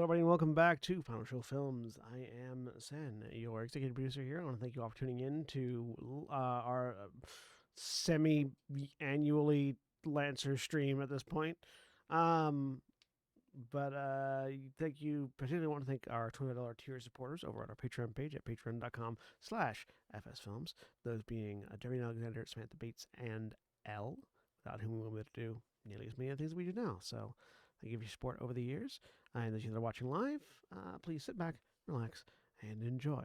Hello, everybody, and welcome back to Final Show Films. I am Sen, your executive producer here. I want to thank you all for tuning in to our semi-annually Lancer stream at this point. Thank you. Particularly want to thank our $20 tier supporters over at our Patreon page at patreon.com/FSFilms. Those being Jeremy Alexander, Samantha Bates, and L, without whom we won't be able to do nearly as many things as we do now. So thank you for your support over the years. And those of you that are watching live, please sit back, relax, and enjoy.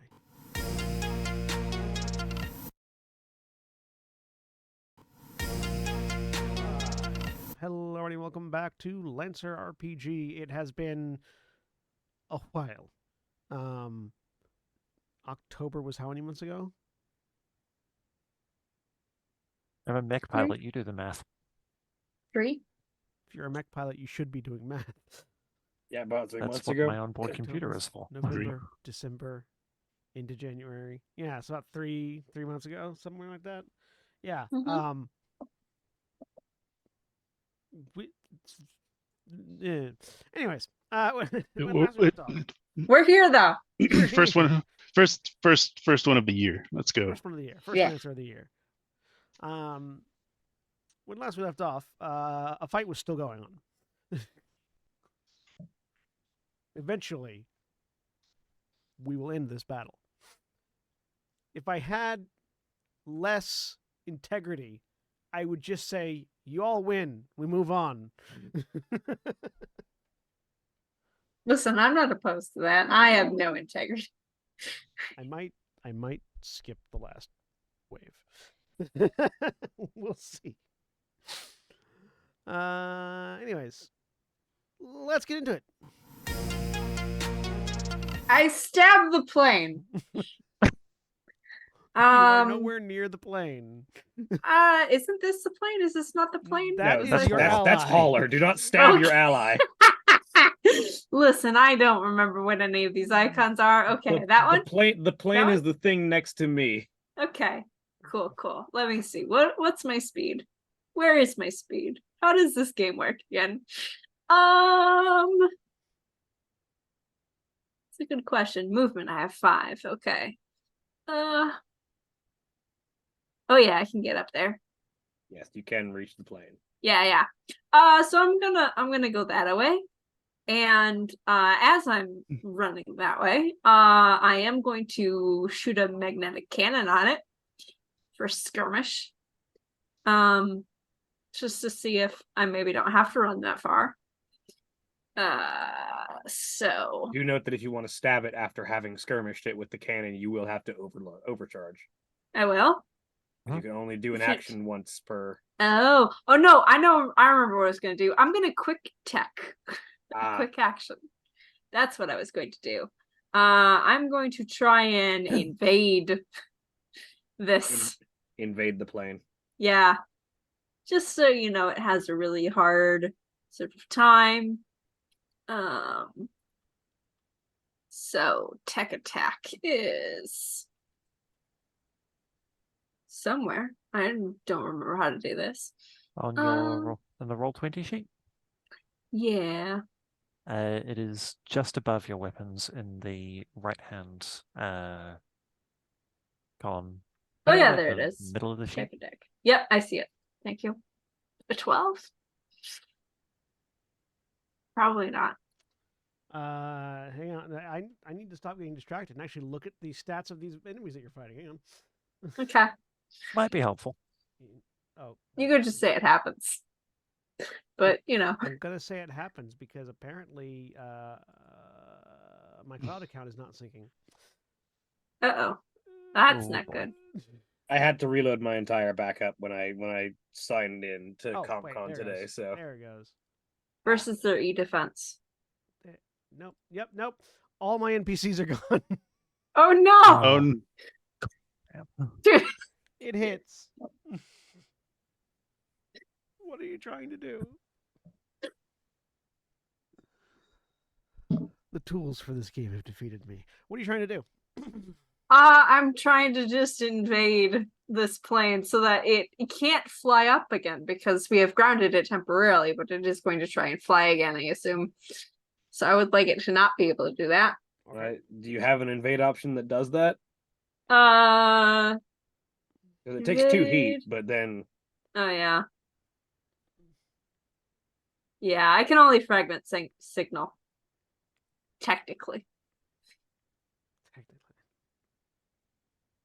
Hello, everybody. Welcome back to Lancer RPG. It has been a while. October was how many months ago? I'm a mech pilot. You do the math. 3. If you're a mech pilot, you should be doing math. Yeah, about 3 That's months what ago. my onboard computer is for. November, December, into January. Yeah, it's about three months ago, somewhere like that. Yeah. Anyways, We're here though. First one of the year. Let's go. First one of the year. First answer of the year. When last we left off, a fight was still going on. Eventually, we will end this battle. If I had less integrity, I would just say, you all win. We move on. Listen, I'm not opposed to that. I have no integrity. I might skip the last wave. We'll see. Anyways, let's get into it. I stabbed the plane. You are nowhere near the plane. Isn't this the plane? Is this not the plane? That's Hauler. Do not stab your ally. Listen, I don't remember what any of these icons are. Okay, that one? The plane is the thing next to me. Okay. Cool. Let me see. What's my speed? Where is my speed? How does this game work again? It's a good question. Movement, I have 5. Okay. Oh yeah, I can get up there. Yes, you can reach the plane. Yeah. So I'm gonna go that way. And as I'm running that way, I am going to shoot a magnetic cannon on it for skirmish. Just to see if I maybe don't have to run that far. So do note that if you want to stab it after having skirmished it with the cannon, you will have to overcharge. I will. You can only do an action once per. Oh no! I remember what I was going to do. I'm going to quick tech, quick action. That's what I was going to do. I'm going to try and invade this. Invade the plane. Yeah, just so you know, it has a really hard sort of time. So tech attack is somewhere. I don't remember how to do this. On the Roll20 sheet? Yeah. It is just above your weapons in the right-hand column. Oh yeah, there it is. Middle of the sheet. Deck. Yep, I see it. Thank you. A 12? Probably not. Hang on. I need to stop getting distracted and actually look at the stats of these enemies that you're fighting. Hang on. Okay. Might be helpful. Oh. You could just say it happens. But, you know. I'm going to say it happens because apparently my cloud account is not syncing. Uh-oh. That's not good. I had to reload my entire backup when I signed in to CompCon today. So there it goes. Versus their e-defense. Nope. Yep. Nope. All my NPCs are gone. Oh no! Dude. It hits. What are you trying to do? The tools for this game have defeated me. What are you trying to do? I'm trying to just invade this plane so that it can't fly up again because we have grounded it temporarily, but it is going to try and fly again, I assume. So I would like it to not be able to do that. Okay. Right? Do you have an invade option that does that? Uh, 'Cause it takes 2 heat, invade. but then Oh yeah. Yeah, I can only fragment signal. Technically.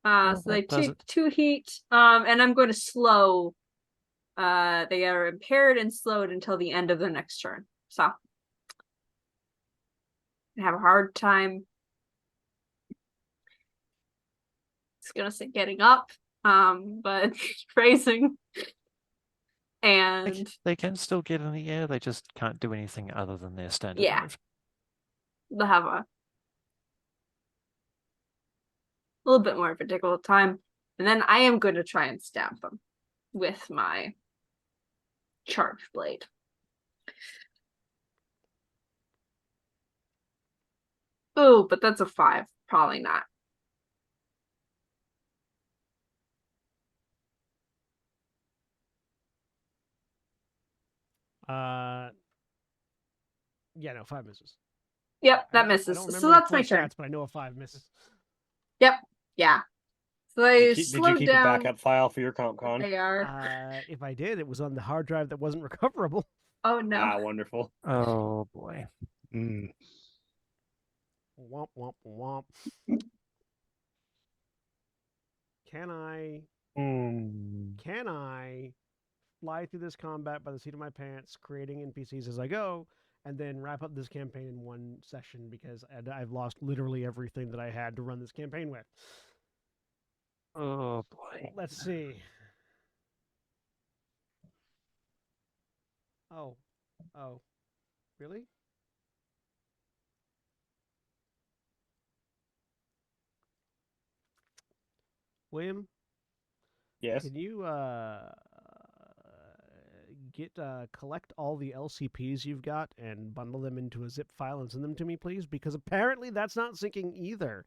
Well, So they that does take it. 2 heat. And I'm going to slow. They are impaired and slowed until the end of their next turn. So I have a hard time. It's gonna say getting up. But raising. And They can still get in the air, they just can't do anything other than their standard yeah. move. They'll have a little bit more of a difficult time. And then I am going to try and stab them with my charge blade. Oh, but that's a 5. Probably not. Yeah, no, 5 misses. Yep, that I misses. don't remember So that's full my turn. stats, but I know a 5 misses. Yep. Yeah. So they did you slowed keep down. a backup file for your comp con? They are. If I did, it was on the hard drive that wasn't recoverable. Oh no. Ah, wonderful. Oh boy. Mm. Womp womp womp. Can I fly through this combat by the seat of my pants, creating NPCs as I go, and then wrap up this campaign in one session because I've lost literally everything that I had to run this campaign with? Oh boy. Let's see. Oh. Really? William, Yes. can you collect all the LCPs you've got and bundle them into a zip file and send them to me, please? Because apparently that's not syncing either.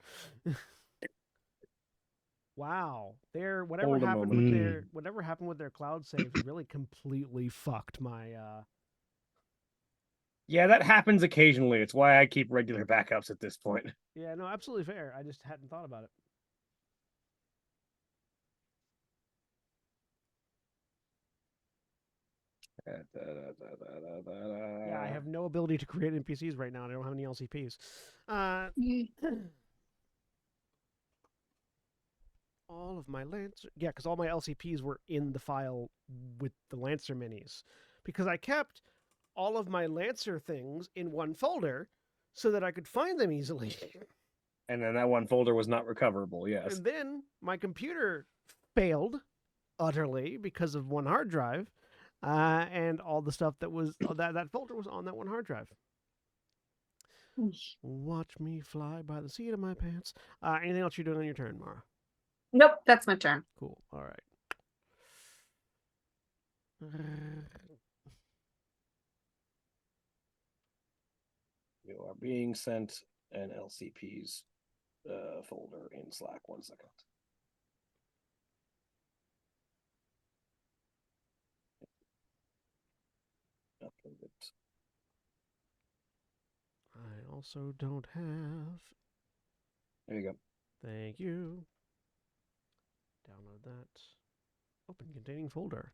Wow, whatever Hold a happened moment. with their cloud saves really completely fucked my. Yeah, that happens occasionally. It's why I keep regular backups at this point. Yeah, no, absolutely fair. I just hadn't thought about it. Yeah, I have no ability to create NPCs right now, and I don't have any LCPs. All of my Lancer... Yeah, because all my LCPs were in the file with the Lancer minis. Because I kept all of my Lancer things in one folder so that I could find them easily. And then that one folder was not recoverable, yes. And then my computer failed utterly because of one hard drive. And all the stuff that was... that folder was on that one hard drive. Watch me fly by the seat of my pants. Anything else you're doing on your turn, Mara? Nope, that's my turn. Cool. All right. You are being sent an LCPs folder in Slack. 1 second. Upload it. I also don't have... There you go. Thank you. Download that. Open containing folder.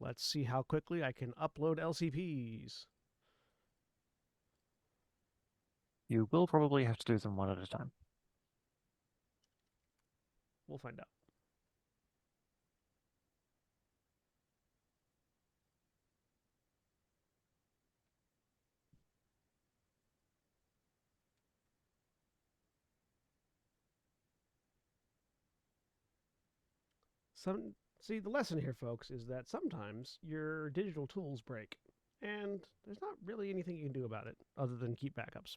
Let's see how quickly I can upload LCPs. You will probably have to do them one at a time. We'll find out. See, the lesson here, folks, is that sometimes your digital tools break, and there's not really anything you can do about it other than keep backups,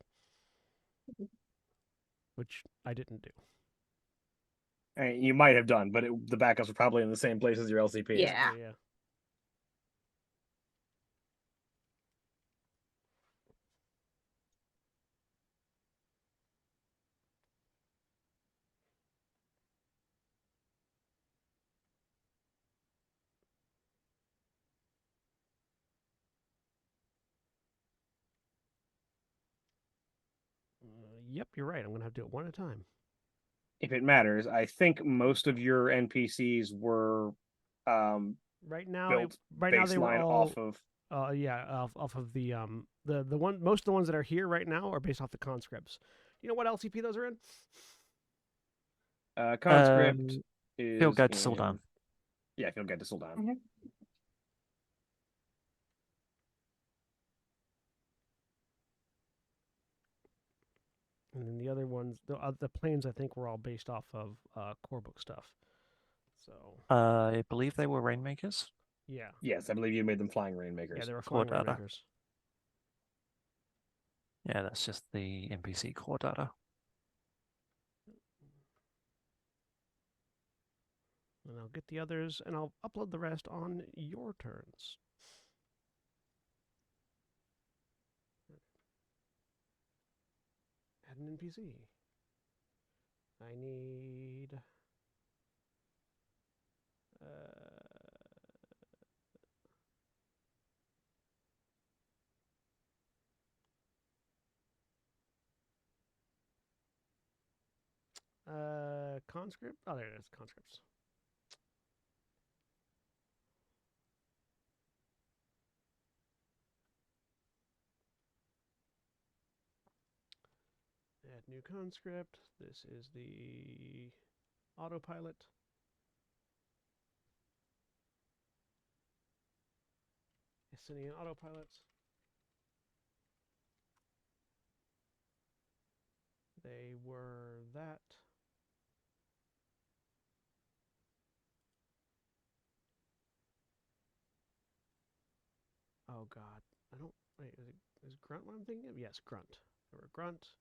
which I didn't do. I mean, you might have done, but the backups were probably in the same place as your LCPs. Yeah. Yeah. Yep, you're right. I'm gonna have to do it one at a time. If it matters, I think most of your NPCs were Right now, built they were baseline all off of. off of the one. Most of the ones that are here right now are based off the conscripts. You know what LCP those are in? Conscript is Field Guide to in... Soldan. Yeah, Field Guide to Soldan. Mhm. And then the other ones, the planes, I think, were all based off of core book stuff. So I believe they were Rainmakers. yeah, Yes, I believe you made them Flying Rainmakers. yeah, they were Core flying data. rainmakers. Yeah, that's just the NPC core data. And I'll get the others, and I'll upload the rest on your turns. Add an NPC. I need. Conscript. Oh, there it is. Conscripts. Add new conscript. This is the autopilot. Estonian autopilot. They were that. Oh God, I don't. Wait, is Grunt what I'm thinking of? Yes, Grunt. They were Grunt.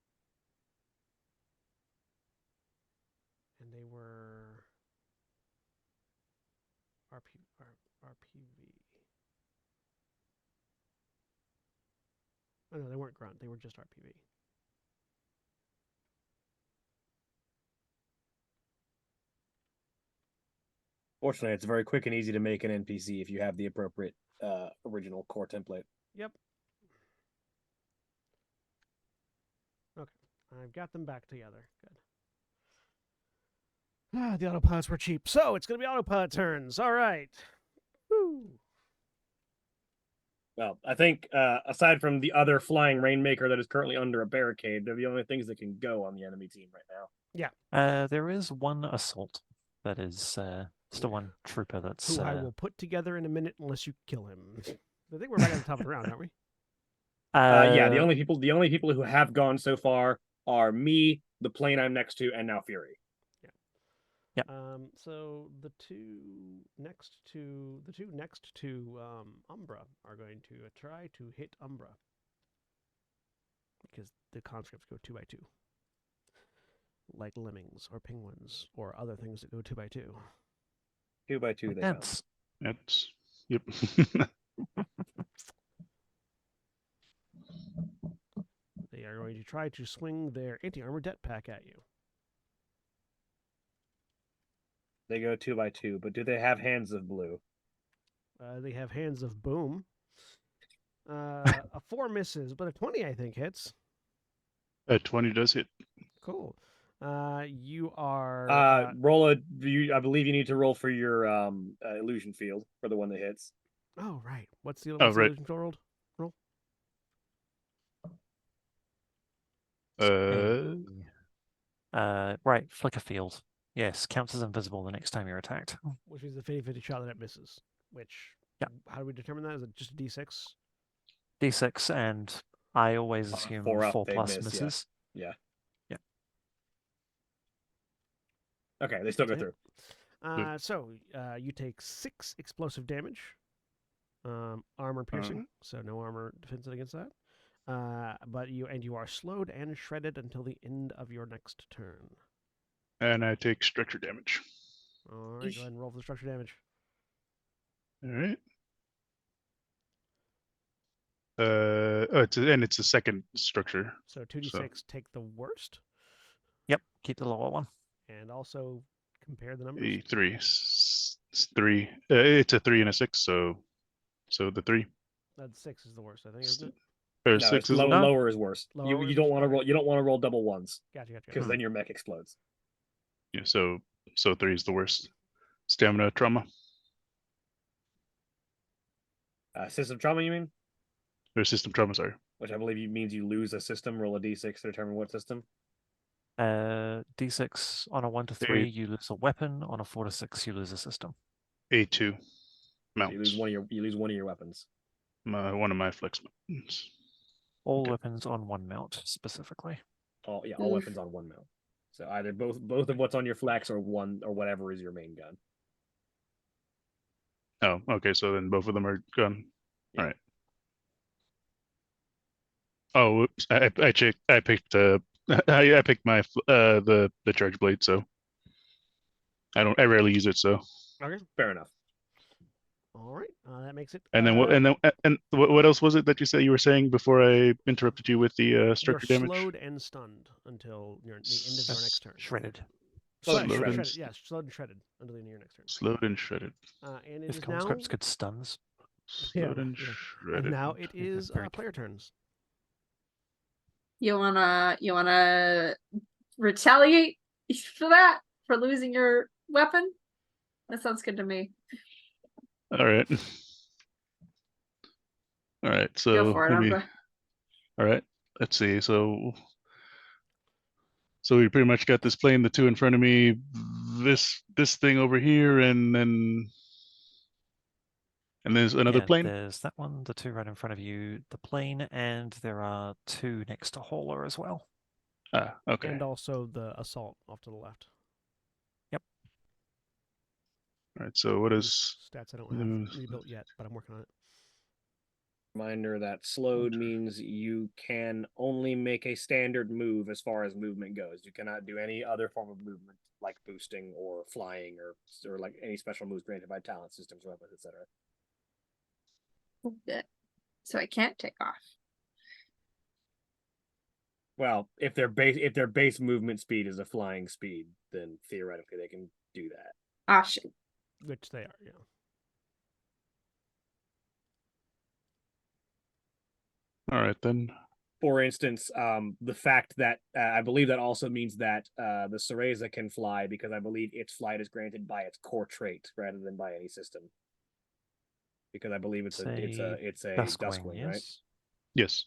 And they were RPV. Oh no, they weren't Grunt. They were just RPV. Fortunately, it's very quick and easy to make an NPC if you have the appropriate original core template. Yep. Okay, I've got them back together. Good. Ah, the autopilots were cheap, so it's gonna be autopilot turns. All right. Woo. Well, I think aside from the other Flying Rainmaker that is currently under a barricade, they're the only things that can go on the enemy team right now. There is one assault that is still one trooper that's Who I will put together in a minute unless you kill him. I think we're back at the top of the round, aren't we? Yeah, the only people who have gone so far are me, the plane I'm next to, and now Fury. Yep. So the two next to Umbra are going to try to hit Umbra because the conscripts go 2x2, like lemmings or penguins or other things that go 2x2. 2x2 they come. That's yep. They are going to try to swing their anti-armor det pack at you. They go 2x2, but do they have hands of blue? They have hands of boom. A 4 misses, but a 20 I think hits. 20 does hit. Cool. You are roll a. I believe you need to roll for your illusion field for the one that hits. Oh right. What's the right. illusion field roll? Right, flicker field. Yes, counts as invisible the next time you're attacked. Which means the 50-50 shot that it misses. Which, yeah. How do we determine that? Is it just a d6? D6, and I always assume 4 plus miss, misses. Yeah. Yeah. Okay, they still go through. So you take 6 explosive damage. Armor piercing, so no armor defense against that. But you are slowed and shredded until the end of your next turn. And I take structure damage. All right, go ahead and roll for the structure damage. All right. It's a second structure. So 2d6, take the worst. Yep, keep the lower one. And also compare the numbers. 3. 3. It's a 3 and a 6, so the 3. That 6 is the worst, I think, isn't it? Or No, it's six is low, No. lower is worse. Lower You is don't worse, want to okay. roll. You don't want to roll double ones Gotcha. because then your mech explodes. yeah. So 3 is the worst. Stamina trauma System trauma, you mean? or system trauma. Sorry. Which I believe means you lose a system. Roll a d6 to determine what system. D6 on a 1 to 3, you lose a weapon. On a 4 to 6, you lose a system. A2 mount. You lose one of your weapons. One of my flex mounts. All Okay. weapons on 1 mount specifically. All Oof. weapons on 1 mount. So either both of what's on your flex or one or whatever is your main gun. Oh, okay. So then both of them are gone. Yeah. All right. Oh, whoops. I picked I picked my the charge blade, so I rarely use it, so. Okay. Fair enough. All right. That makes it. And then what else was it that you said you were saying before I interrupted you with the You're structure damage? slowed and stunned until the end of your next turn. Shredded. Slowed and Shredded. shredded. Yes, slowed and shredded until the end of your next turn. Slowed and shredded. And it If is now. conscripts could stuns. Slowed and yeah. shredded. And now it is Very player turns. You wanna retaliate for that? For losing your weapon? That sounds good to me. All right. All right. So Go for it, Umbra. all right. Let's see. So we pretty much got this plane, the 2 in front of me, this thing over here, and there's another Yeah, plane. there's that one, the 2 right in front of you, the plane, and there are 2 next to Hauler as well. Ah, okay. And also the assault off to the left. All right. So what Whose is stats I don't have rebuilt yet, but I'm working on it. Reminder that slowed means you can only make a standard move as far as movement goes. You cannot do any other form of movement like boosting or flying or like any special moves granted by talent systems, weapons, etc. So I can't take off. Well, if their base movement speed is a flying speed, then theoretically they can do that. Ah, shit. Which they are, yeah. all right then? For instance, the fact that I believe that also means that the Cereza can fly because I believe its flight is granted by its core trait rather than by any system. Because I believe it's a Duskwing, right? Yes.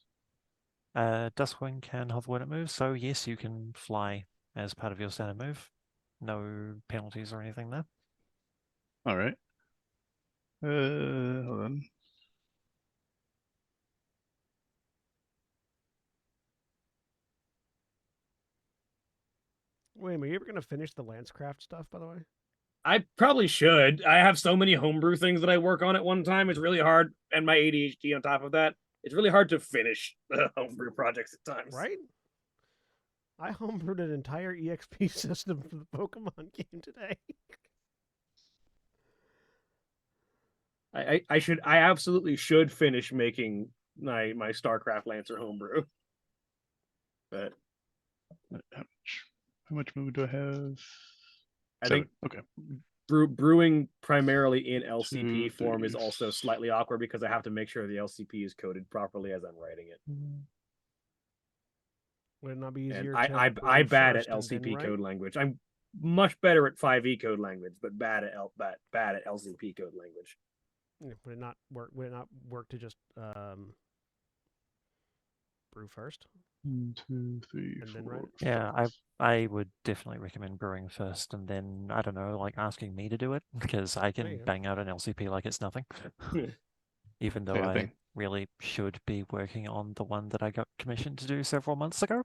Duskwing can hover when it moves, so yes, you can fly as part of your standard move. No penalties or anything there. All right. Hold on. Wait a minute, are you ever going to finish the Lancecraft stuff, by the way? I probably should. I have so many homebrew things that I work on at one time. It's really hard, and my ADHD on top of that. It's really hard to finish homebrew projects at times. Right? I homebrewed an entire EXP system for the Pokemon game today. I absolutely should finish making my StarCraft Lancer homebrew. But how much movement do I have? I 7. think Okay. brewing primarily in LCP 2, form 3. is also slightly awkward because I have to make sure the LCP is coded properly as I'm writing it. Would it not be easier And to I brew bad at first and then LCP write? code language. I'm much better at 5e code language, but bad at LCP code language. Yeah, would it not work? Would it not work to just brew first 1, 2, 3, and then 4. write it? Yeah, I would definitely recommend brewing first, and then I don't know, like asking me to do it because I There you can go. bang out an LCP like it's nothing. Even though Yeah, I I think- really should be working on the one that I got commissioned to do several months ago.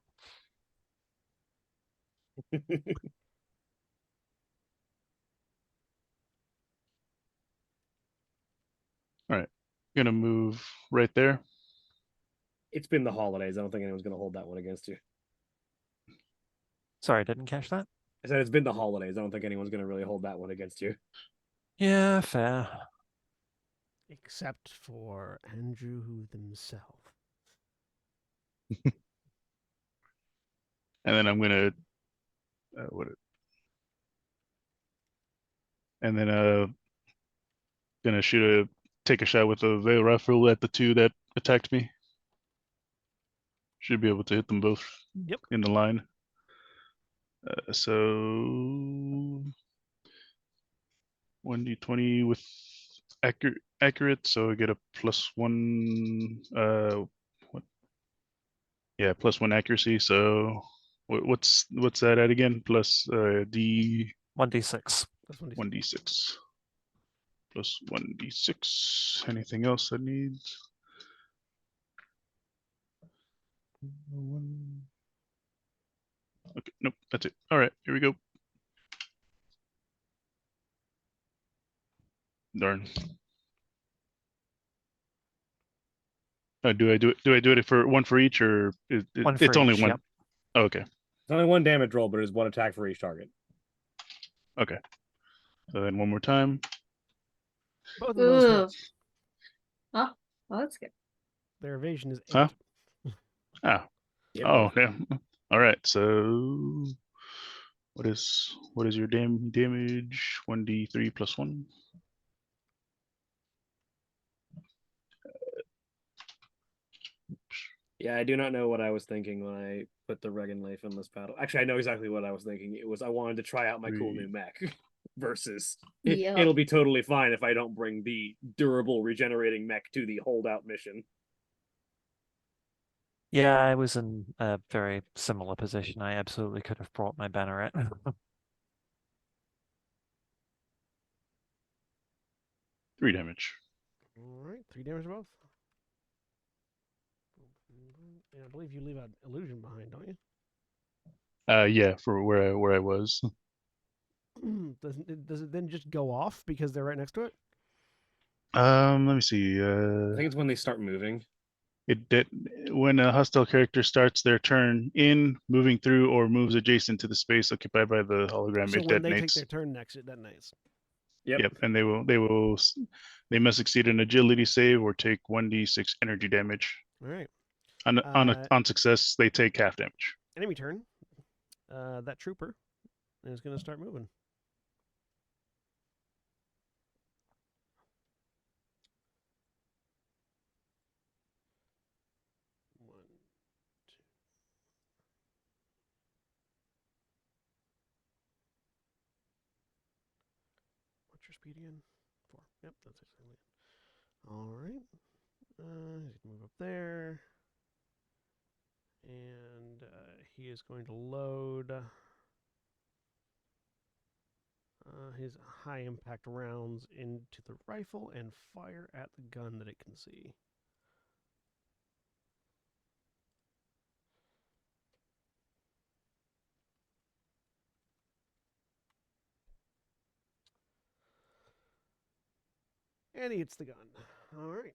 All right. Gonna move right there. It's been the holidays. I don't think anyone's going to hold that one against you. Sorry, I didn't catch that. I said it's been the holidays. I don't think anyone's going to really hold that one against you. Yeah, fair. Except for Andrew himself. And then I'm gonna gonna take a shot with a veil rifle at the 2 that attacked me. Should be able to hit them both Yep. in the line. So 1d20 with accurate, so I get a +1. What? Yeah, +1 accuracy. So what's that at again? Plus d 1d6. That's 1d6. 1d6 plus 1d6. Anything else I need? Okay, nope, that's it. All right, here we go. Darn. Do I do it for one for each, or One for it's only each, one? yep. Oh, okay. It's only one damage roll, but it is one attack for each target. Okay. So then one more time. Both of those Ugh. hit. Oh, well, that's good. Their evasion is 8. Huh? Ah. Yep. Oh, damn. All right. So what is your damage? 1d3 plus 1. Yeah, I do not know what I was thinking when I put the Regan Leif in this battle. Actually, I know exactly what I was thinking. It was I wanted to try out my cool new mech versus Yep. it'll be totally fine if I don't bring the durable regenerating mech to the holdout mission. Yeah, I was in a very similar position. I absolutely could have brought my banneret. 3 damage. All right, 3 damage both. And I believe you leave an illusion behind, don't you? Yeah, for where I was. Does it then just go off because they're right next to it? Let me see. I think it's when they start moving. It did when a hostile character starts their turn in, moving through, or moves adjacent to the space occupied by the hologram, So it when they detonates. take their turn next, it detonates. Yep. And they must succeed an agility save or take 1d6 energy damage. All right. On success, they take half damage. Enemy turn. That trooper is going to start moving. One, two. What's your speed again? 4. Yep, that's exactly it. All right. He's going to move up there. And he is going to load his high impact rounds into the rifle and fire at the gun that it can see. And he hits the gun. All right.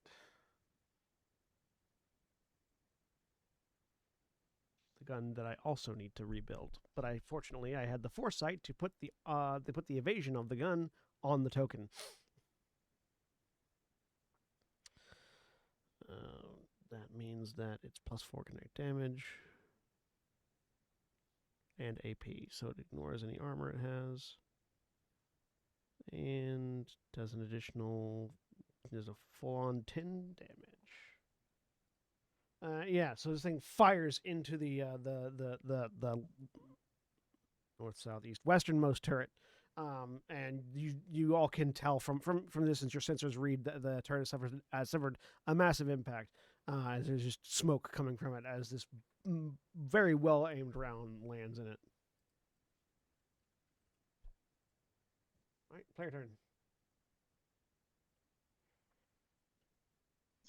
The gun that I also need to rebuild, but fortunately I had the foresight to put the evasion of the gun on the token. That means that it's +4 kinetic damage and AP, so it ignores any armor it has, and does an additional. There's a full-on 10 damage. Yeah, so this thing fires into the north, south, east, westernmost turret, and you all can tell from distance. Your sensors read the turret has suffered a massive impact. As there's just smoke coming from it as this very well aimed round lands in it. All right, player turn.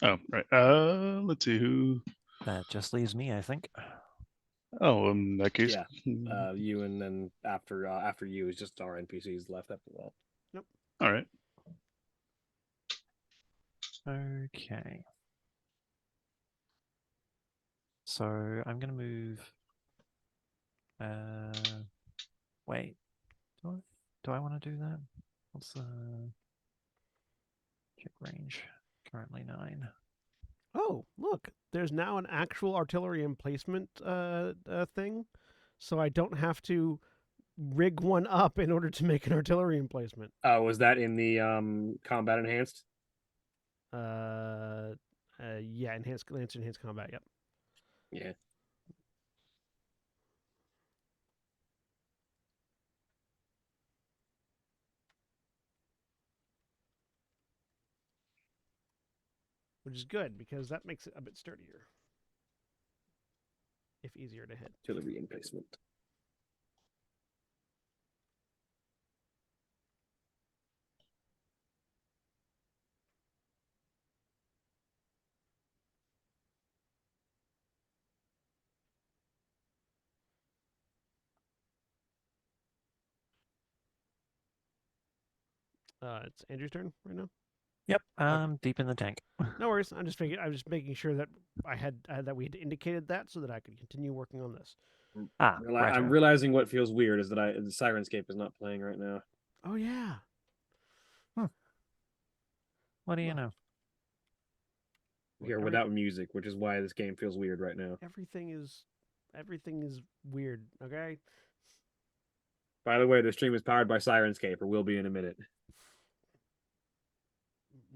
Oh, right. Let's see who. That just leaves me, I think. Oh, in that case. Yeah. You, and then after you is just our NPCs left after that. Nope. All right. Okay. So I'm gonna move. Wait. Do I want to do that? What's the check range? Currently 9. Oh, look! There's now an actual artillery emplacement thing, so I don't have to rig one up in order to make an artillery emplacement. Oh, was that in the combat enhanced? Yeah, enhanced combat. Yep. Yeah. which is good because that makes it a bit sturdier, if easier to hit. Artillery emplacement. It's Andrew's turn right now. Yep, deep in the tank. No worries. I'm just making sure that that we had indicated that so that I could continue working on this. Right. I'm realizing what feels weird is that the Sirenscape is not playing right now. Oh yeah. What do you Well, know? Here without music, which is why this game feels weird right now. Everything is weird. Okay. By the way, the stream is powered by Sirenscape, or will be in a minute.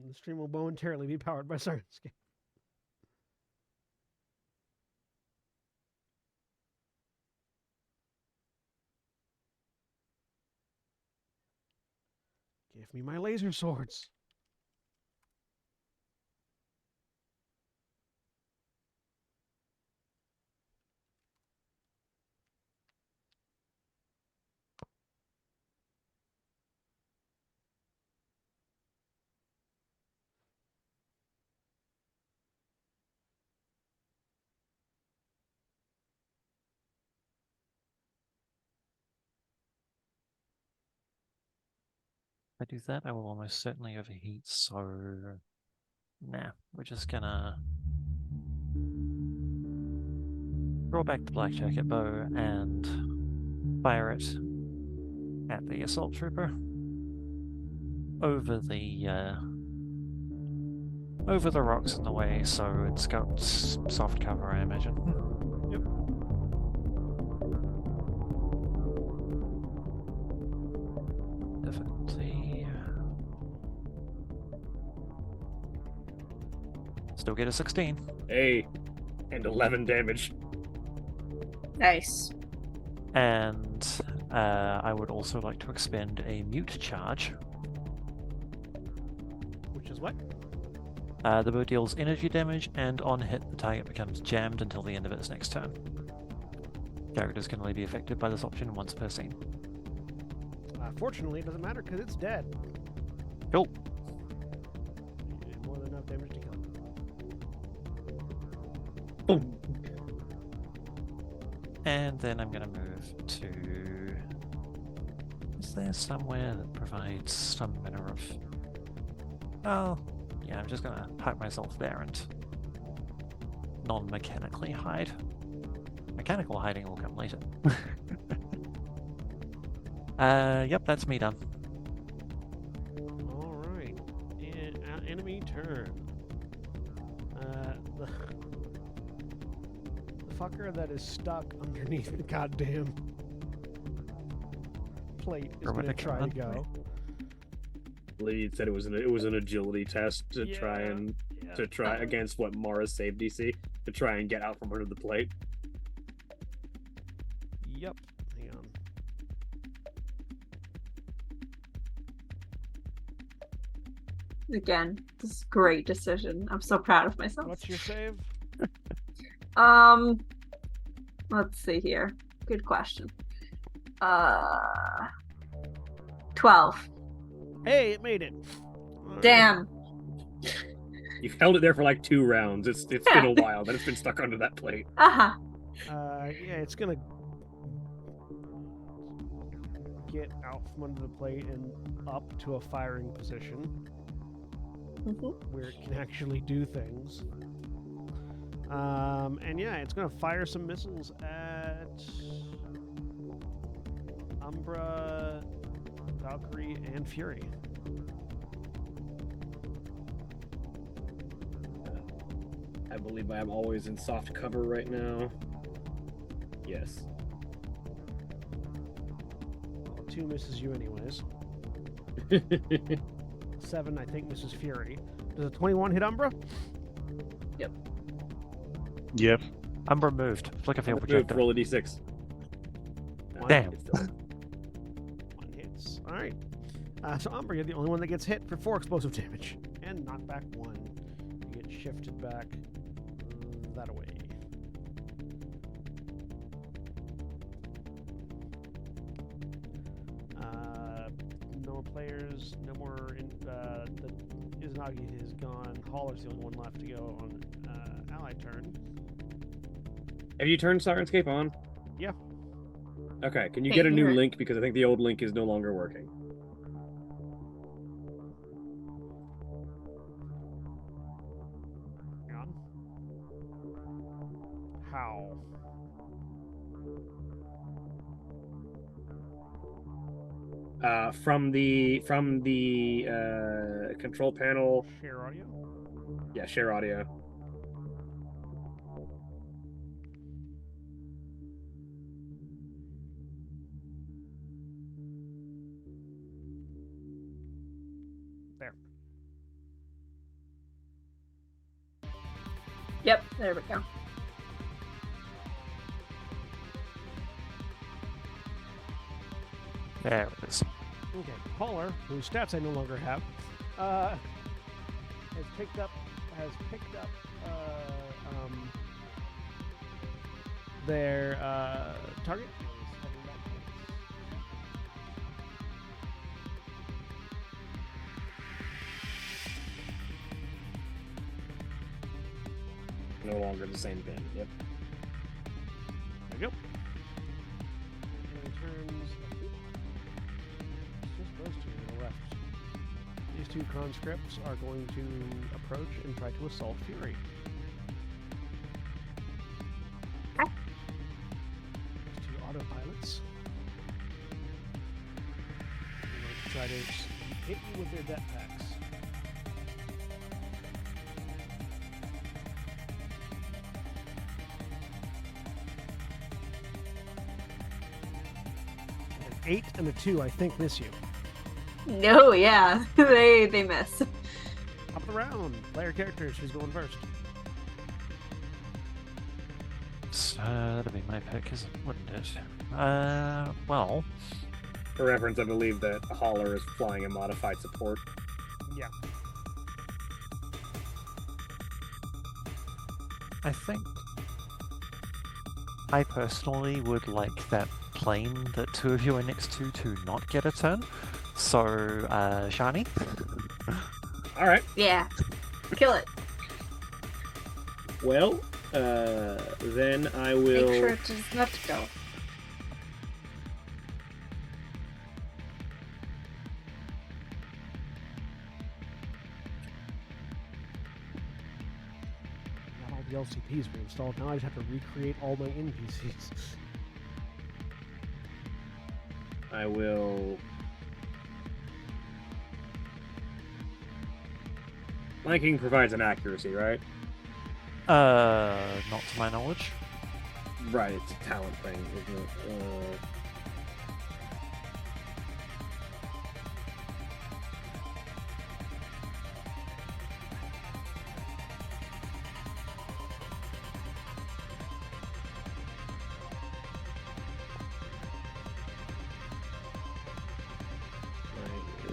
The stream will momentarily be powered by Sirenscape. Give me my laser swords. If I do that, I will almost certainly overheat, so nah, we're just gonna draw back the black jacket bow and fire it at the assault trooper over the rocks in the way, so it's got soft cover, I imagine. Yep. Difficulty. Still get a 16. Hey, and 11 damage. Nice. And I would also like to expend a mute charge. Which is what? The bow deals energy damage, and on hit, the target becomes jammed until the end of its next turn. Characters can only be affected by this option once per scene. Fortunately, it doesn't matter because it's dead. Cool. You did more than enough damage to kill it. Boom. And then I'm going to move to... Is there somewhere that provides some manner of... Oh, yeah, I'm just going to park myself there and non-mechanically hide. Mechanical hiding will come later. Yep, that's me done. All right. Enemy turn. The fucker that is stuck underneath the goddamn plate is going to try to go. Lee said it was an agility test to try against what Mara's save DC to try and get out from under the plate. Yep. Hang on. Again, this is a great decision. I'm so proud of myself. What's your save? Let's see here. Good question. 12. Hey, it made it. All right. Damn. You've held it there for like 2 rounds. It's been a while that it's been stuck under that plate. Uh-huh. Yeah, it's gonna get out from under the plate and up to a firing position where it can actually do things. And yeah, it's gonna fire some missiles at Umbra, Valkyrie, and Fury. I believe I am always in soft cover right now. Yes. 2 misses you anyways. 7, I think, misses Fury. Does a 21 hit Umbra? Yep. Umbra moved. Flicker field Move, projector. roll a d6. Damn. It's still- 1 hits. All right. So Umbra, you're the only one that gets hit for 4 explosive damage and knock back 1. You get shifted back that way. No more players, no more. The Izanagi is gone. Haller's the only one left to go on ally turn. Have you turned Sirenscape on? Yeah. Okay, can you Hey, get a new here. link? Because I think the old link is no longer working. Hang on. How? From the control panel. Share audio? Yeah, share audio. There. Yep, there we go. There it is. Okay. Haller, whose stats I no longer have, has picked up their target. No longer the same thing. Yep. There we go. And in terms of it's just those two that are left. These two conscripts are going to approach and try to assault Fury. Okay. These two autopilots. They're going to try to hit you with their jetpacks. An 8 and a 2, I think, miss you. No, yeah, they miss. Up the round. Player characters. Who's going first? That'd be my pick, wouldn't it? Well, For reference, I believe that a Hauler is flying a modified support. Yeah. I think I personally would like that plane that two of you are next to not get a turn. So, Shani? All right. Yeah, kill it. Well, then I will. Make sure it does not go. Not all the LCPs were installed. Now I just have to recreate all my NPCs. I will. Flanking provides an accuracy, right? Not to my knowledge. Right, it's a talent thing, isn't it?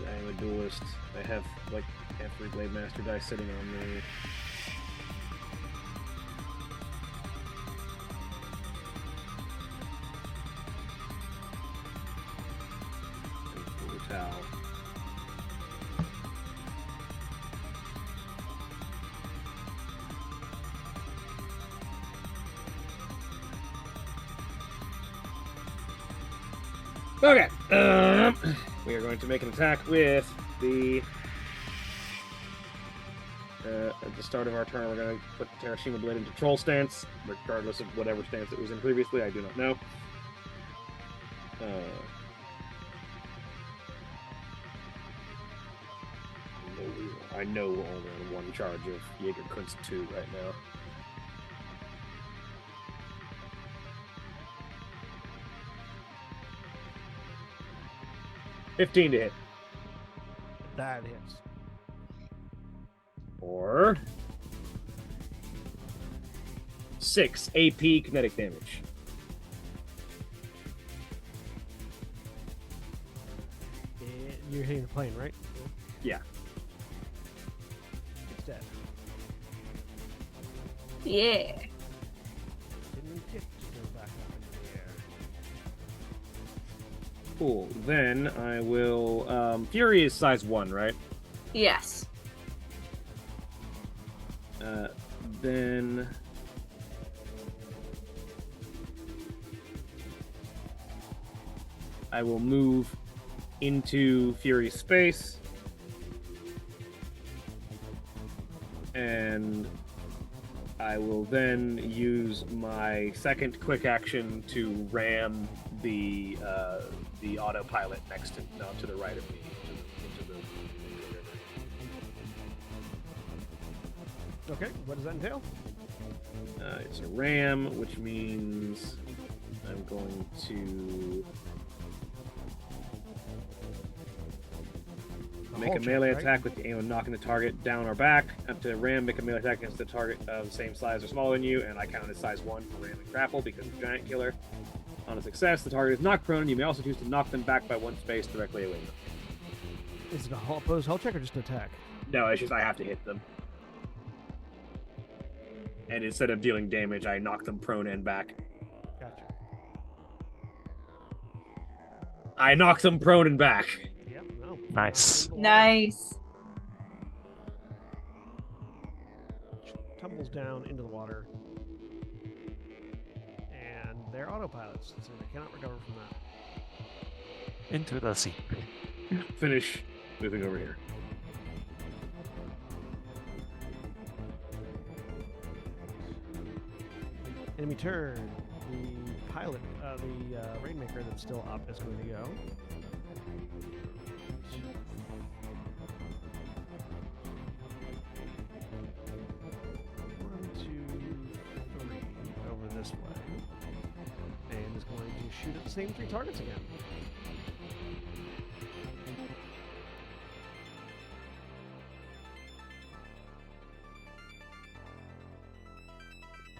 I am a duelist. I have like half 3 Blade Master dice sitting on me. Brutal. Okay. We are going to make an attack with the. At the start of our turn, we're going to put the Terashima Blade into troll stance, regardless of whatever stance it was in previously. I do not know. I know we're only on 1 charge of Jägerkunst 2 right now. $15 to hit. That hits. Or 6 AP kinetic damage. You're hitting the plane, right? Yeah. It's dead. Yeah. Didn't get to go back up into the air. Cool. Then I will. Fury is size 1, right? Yes. Then. I will move into Fury space. And I will then use my second quick action to ram the autopilot next to the right of me into the river. Okay, what does that entail? It's a ram, which means I'm going to make a melee attack with the aim of knocking the target down or back. Up to ram, make a melee attack against the target of the same size or smaller than you, and I count as size 1 for ram and grapple because it's giant killer. On a success, the target is knocked prone, and you may also choose to knock them back by 1 space directly away from them. Is it a opposed hull check or just an attack? No, it's just I have to hit them. And instead of dealing damage, I knock them prone and back. Gotcha. I knock them prone and back. Yep, no. Nice. Nice. Tumbles down into the water. And they're autopilots, so they cannot recover from that. Into the sea. Finish moving over here. Enemy turn. The pilot, the Rainmaker that's still up is going to go. One, two, three, over this way. And is going to shoot at the same 3 targets again.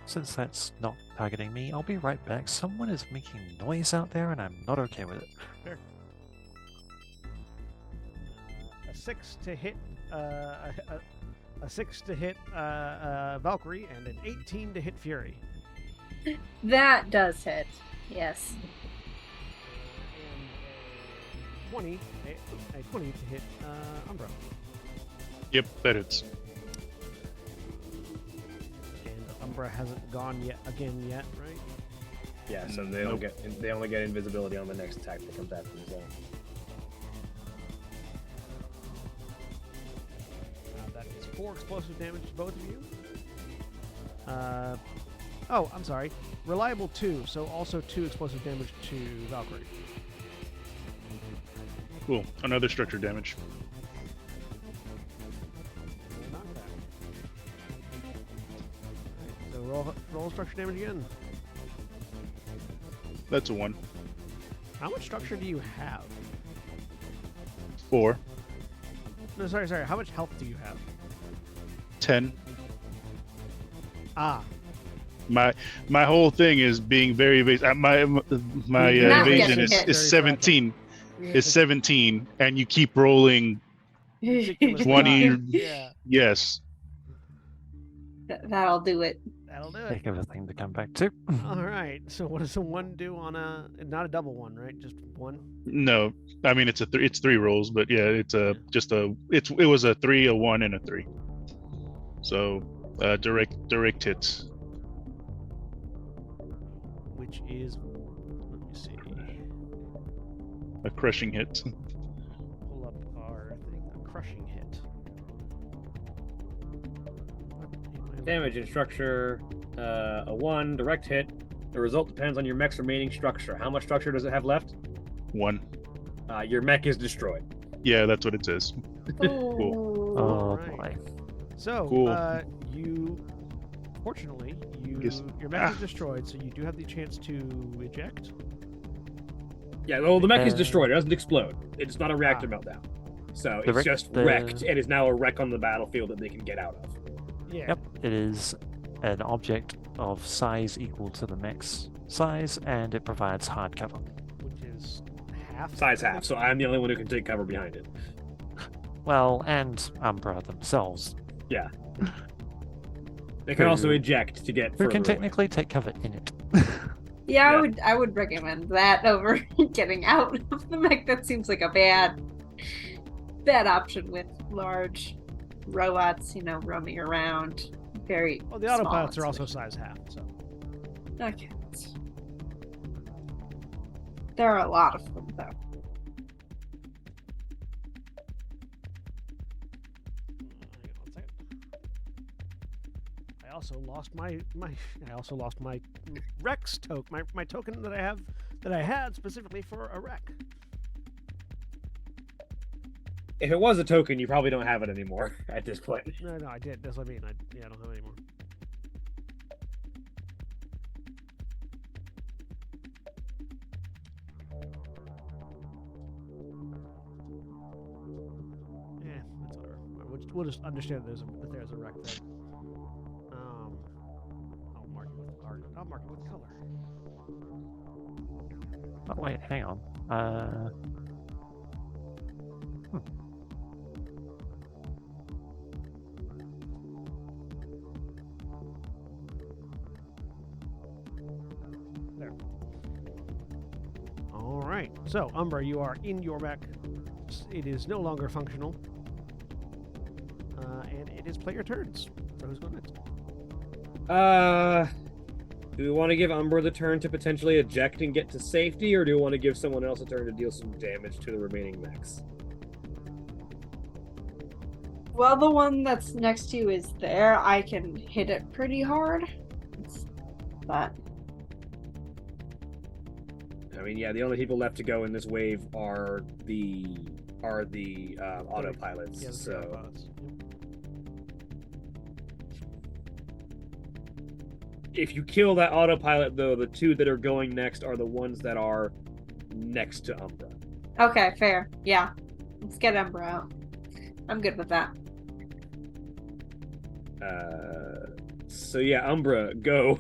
Since that's not targeting me, I'll be right back. Someone is making noise out there and I'm not okay with it. Fair. A 6 to hit, a 6 to hit Valkyrie, and an 18 to hit Fury. That does hit. Yes. And 20, a 20 to hit Umbra. Yep, that hits. And Umbra hasn't gone yet, right? Yeah, so they don't get they only get invisibility on the next attack that comes after the zone. That is 4 explosive damage to both of you. Oh, I'm sorry. Reliable 2, so also 2 explosive damage to Valkyrie. Cool. Another structure damage. Knockback. Alright, so roll structure damage again. That's a 1. How much structure do you have? 4. No, sorry. How much health do you have? 10. Ah, My whole thing is being very basic. My Not evasion getting hit. is 17. Is 17, and you keep rolling ridiculous 20. high. Yeah, Yes. That'll do it. that'll do it. Think of a thing to come back to. All right. So what does a 1 do on not a double 1, right? Just 1. No. I mean it's it's 3 rolls, but yeah, it's it was a 3, a 1, and a 3. So direct hits. Which is, let me see. A crushing hit. Pull up our thing. A crushing hit. Damage and structure, a 1, direct hit. The result depends on your mech's remaining structure. How much structure does it have left? 1. Your mech is destroyed. Yeah, that's what it says. Cool. Oh Alright. boy. So, Cool. Fortunately, Yes. your mech is destroyed, so you do have the chance to eject. Yeah, well, the mech is destroyed. It doesn't explode. It's not a reactor Ah. meltdown. So The it's wreck- just the- wrecked. It is now a wreck on the battlefield that they can get out of. Yeah. Yep, it is an object of size equal to the mech's size, and it provides hard cover. Which is half. Size half. So I'm the only one who can take cover behind it. Well, and Umbra themselves. Yeah. They can also Who- eject to get Who further can away. technically take cover in it? Yeah, Yeah. I would recommend that over getting out of the mech. That seems like a bad option with large robots, roaming around. Very Well, the small autopilots are also installation. size half, so. Okay. There are a lot of them, though. Hang on 1 second. I also lost my Rex token, my token that I had specifically for a wreck. If it was a token, you probably don't have it anymore at this point. No, I did. That's what I mean. I don't have it anymore. Yeah, that's whatever. We'll just understand that there's a wreck there. I'll mark it with art. I'll mark it with color. Oh, wait, hang on. There. All right. So, Umbra, you are in your mech. It is no longer functional. And it is player turns. So who's going next? Do we want to give Umbra the turn to potentially eject and get to safety, or do we want to give someone else a turn to deal some damage to the remaining mechs? Well, the one that's next to you is there. I can hit it pretty hard. But I mean, yeah, the only people left to go in this wave are the autopilots. Yeah, the So autopilots. if you kill that autopilot, though, the two that are going next are the ones that are next to Umbra. okay, fair. Yeah. Let's get Umbra out. I'm good with that. So yeah, Umbra, go.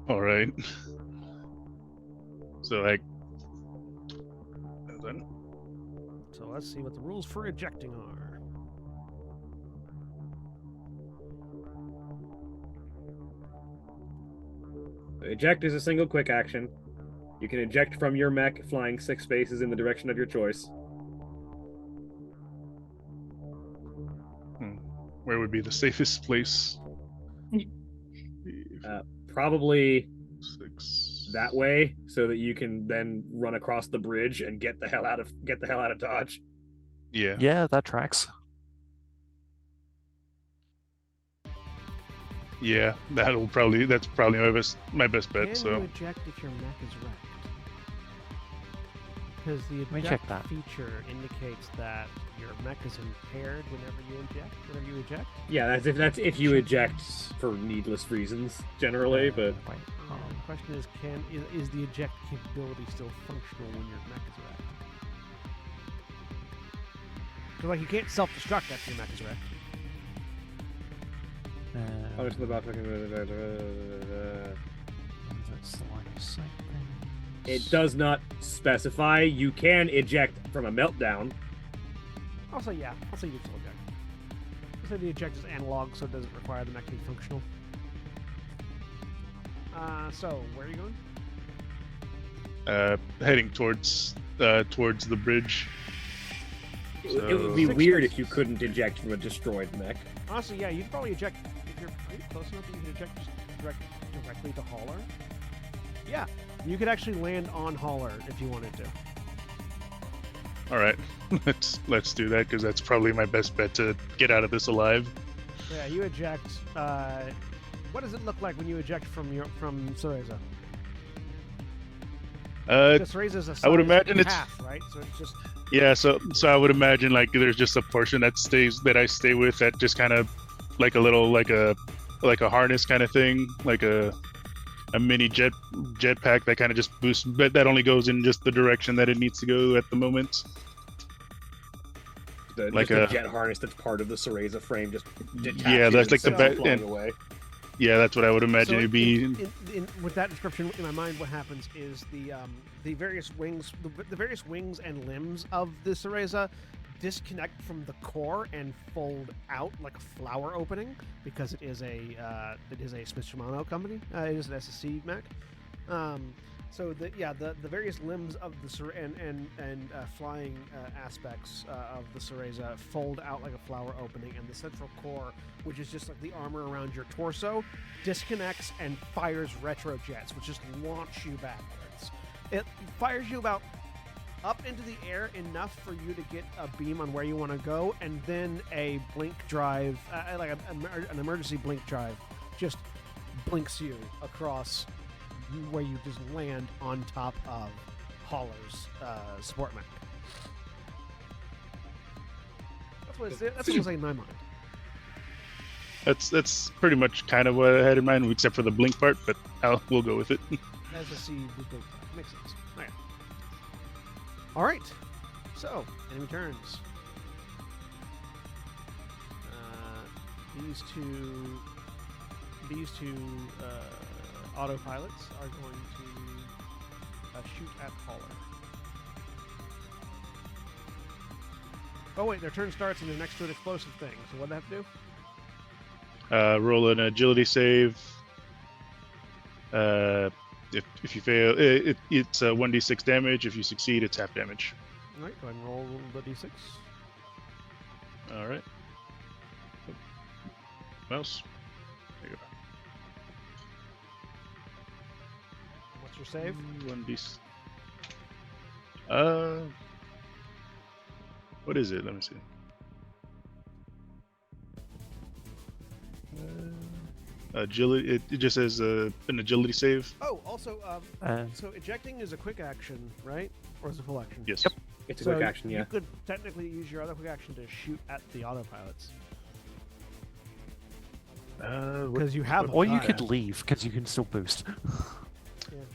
All right. So then So let's see what the rules for ejecting are. Eject is a single quick action. You can eject from your mech, flying 6 spaces in the direction of your choice. where would be the safest place? Probably 6. that way, so that you can then run across the bridge and get the hell out of Dodge. Yeah. Yeah, that tracks. Yeah, that's probably my best bet. Can So you eject if your mech is wrecked? Because the me check eject that. feature indicates that your mech is impaired whenever you eject. Yeah, that's if you eject for needless reasons, generally. But Wait, The question is, is the eject capability still functional when your mech is wrecked? Because you can't self-destruct after your mech is wrecked. oh, it's about fucking. that's the line of sight thing. It does not specify. You can eject from a meltdown. Also, yeah, I'll say you can still eject. I'll say the eject is analog, so it doesn't require the mech to be functional. So where are you going? heading towards the bridge. It would be Six weird if spaces. you couldn't eject from a destroyed mech. Honestly, yeah, you'd probably eject if you're close enough that you could eject just directly to hauler. Yeah, you could actually land on hauler if you wanted to. All right, let's do that because that's probably my best bet to get out of this alive. Yeah, you eject. What does it look like when you eject from Cereza? Because Cereza's a I would size imagine it's- half, right? So it's just Yeah, so I would imagine like there's just a portion that I stay with that just kind of like a little like a harness kind of thing, like a mini jetpack that kind of just boosts, but that only goes in just the direction that it needs to go at the moment. Like Just a a- jet harness that's part of the Cereza frame, just detaches Yeah, that's like the itself be- flying and- away. Yeah, that's what I would imagine so it'd be. with that description in my mind, what happens is the various wings, the various wings and limbs of the Cereza disconnect from the core and fold out like a flower opening because it is a Smith Shimano company. It is an SSC mech. So the various limbs of the flying aspects of the Cereza fold out like a flower opening, and the central core, which is just like the armor around your torso, disconnects and fires retro jets, which just launch you backwards. It fires you about up into the air enough for you to get a beam on where you want to go, and then a blink drive, like an emergency blink drive, just blinks you across where you just land on top of Haller's support mech. That's what it's like in my mind. That's pretty much kind of what I had in mind, except for the blink part, but we'll go with it. As a C with blink, makes sense. Okay. All right. So enemy turns. These two autopilots are going to shoot at Haller. Oh wait, their turn starts and they're next to an explosive thing. So what do they have to do? Roll an agility save. If you fail, it's 1d6 damage. If you succeed, it's half damage. All right, go ahead and roll the d6. All right. Mouse. There you go. What's your save? 1d. What is it? Let me see. Agility. It just says an agility save. Oh, also, so ejecting is a quick action, right? Or is it a full action? Yes. Yep. It's a So quick action, yeah. You could technically use your other quick action to shoot at the autopilots. Because you have. Or you fire. could leave because you can still boost.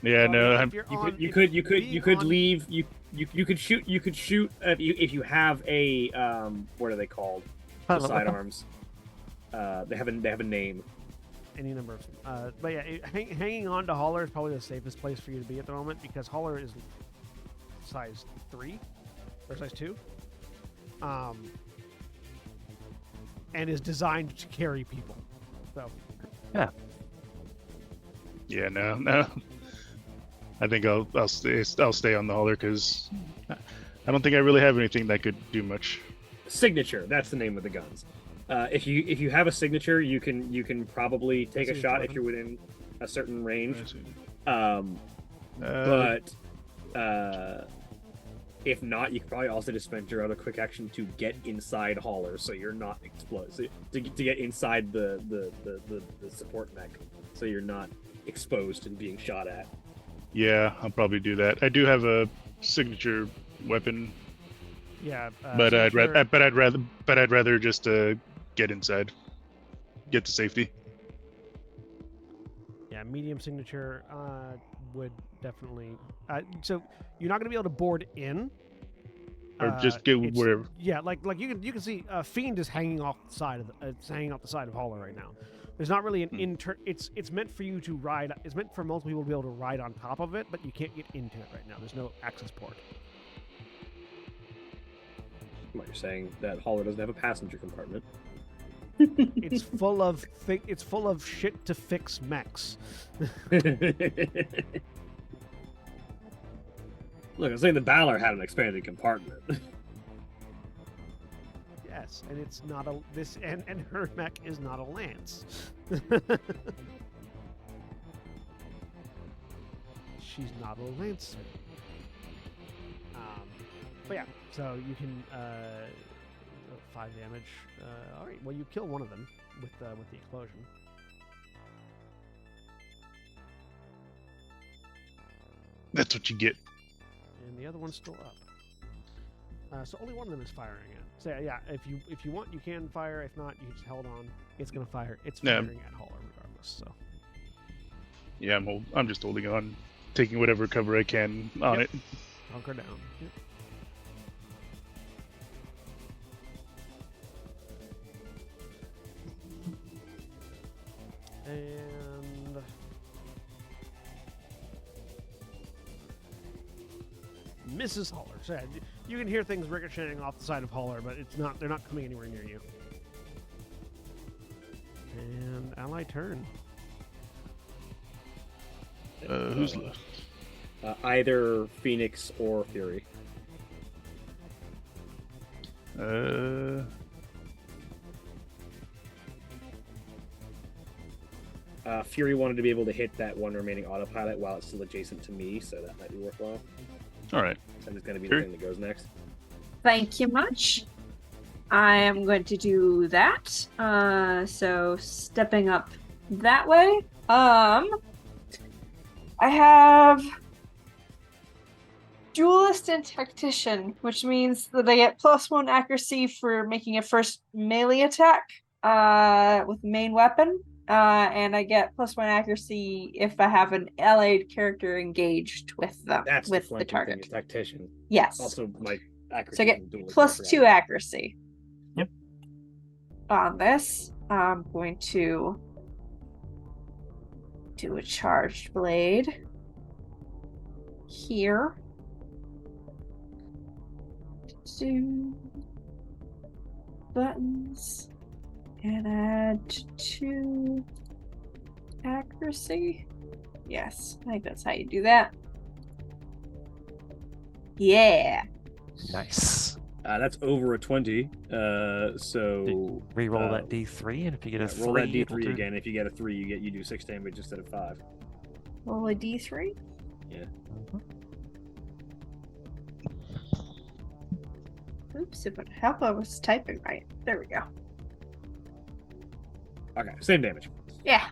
Yeah, no, if I'm- you're You on- could you if could you you're could you being could on- leave you could shoot if you have a what are they called, the sidearms. They have a name. any number of. But yeah, hanging on to Haller is probably the safest place for you to be at the moment because Haller is size 3 or size 2, and is designed to carry people. So Yeah, no. I think I'll stay on the hauler because I don't think I really have anything that could do much. Signature. That's the name of the guns. If you have a signature, you can probably take a Signature shot weapon. if you're within a certain range. Uh, But if not, you could probably also just spend your other quick action to get inside Hauler, so you're not exploded. To get inside the support mech, so you're not exposed and being shot at. yeah, I'll probably do that. I do have a signature weapon, yeah, but signature- I'd rather just get inside, get to safety. Yeah, medium signature would definitely. So you're not going to be able to board in, Or just get it's- wherever. Yeah, like you can see, Fiend is hanging off the side of it's hanging off the side of Hauler right now. There's not really an It's meant for you to ride. It's meant for multiple people to be able to ride on top of it, but you can't get into it right now. There's no access port. What you're saying that Hauler doesn't have a passenger compartment? It's full of it's full of shit to fix mechs. Look, I'm saying the Balor had an expanded compartment. Yes, and it's not a and her mech is not a lance. She's not a lancer. But yeah, so you can 5 damage. All right, well you kill one of them with the explosion. That's what you get. And the other one's still up. So only one of them is firing it. So yeah, if you want, you can fire. If not, you just hold on. It's gonna fire. It's Yeah. firing at Hauler regardless. So Yeah, I'm just holding on, taking whatever cover I can on Yep. it. hunker down. Yep. And Mrs. Holler. So you can hear things ricocheting off the side of Holler, but they're not coming anywhere near you. And ally turn. Who's left? Either Phoenix or Fury. Fury wanted to be able to hit that one remaining autopilot while it's still adjacent to me, so that might be worthwhile. All right. So it's going to be Fury? the thing that goes next. Thank you much. I am going to do that. So stepping up that way. I have Duelist and Tactician, which means that I get +1 accuracy for making a first melee attack with the main weapon. And I get +1 accuracy if I have an allied character engaged with them, That's with the the flanking target. thing, is Tactician. Yes. Also, my accuracy. So I get from duelist, +2 accuracy. Yep. On this, I'm going to do a charged blade here. Do buttons and add 2 accuracy. Yes, I think that's how you do that. Yeah. Nice. That's over a 20. So Reroll that D3, and if you get a 3, roll that it'll D3 do- again. If you get a 3, you do 6 damage instead of 5. Roll a D3. Yeah. Mhm. Oops, if it help, I was typing right. There we go. Okay, same damage. Yeah.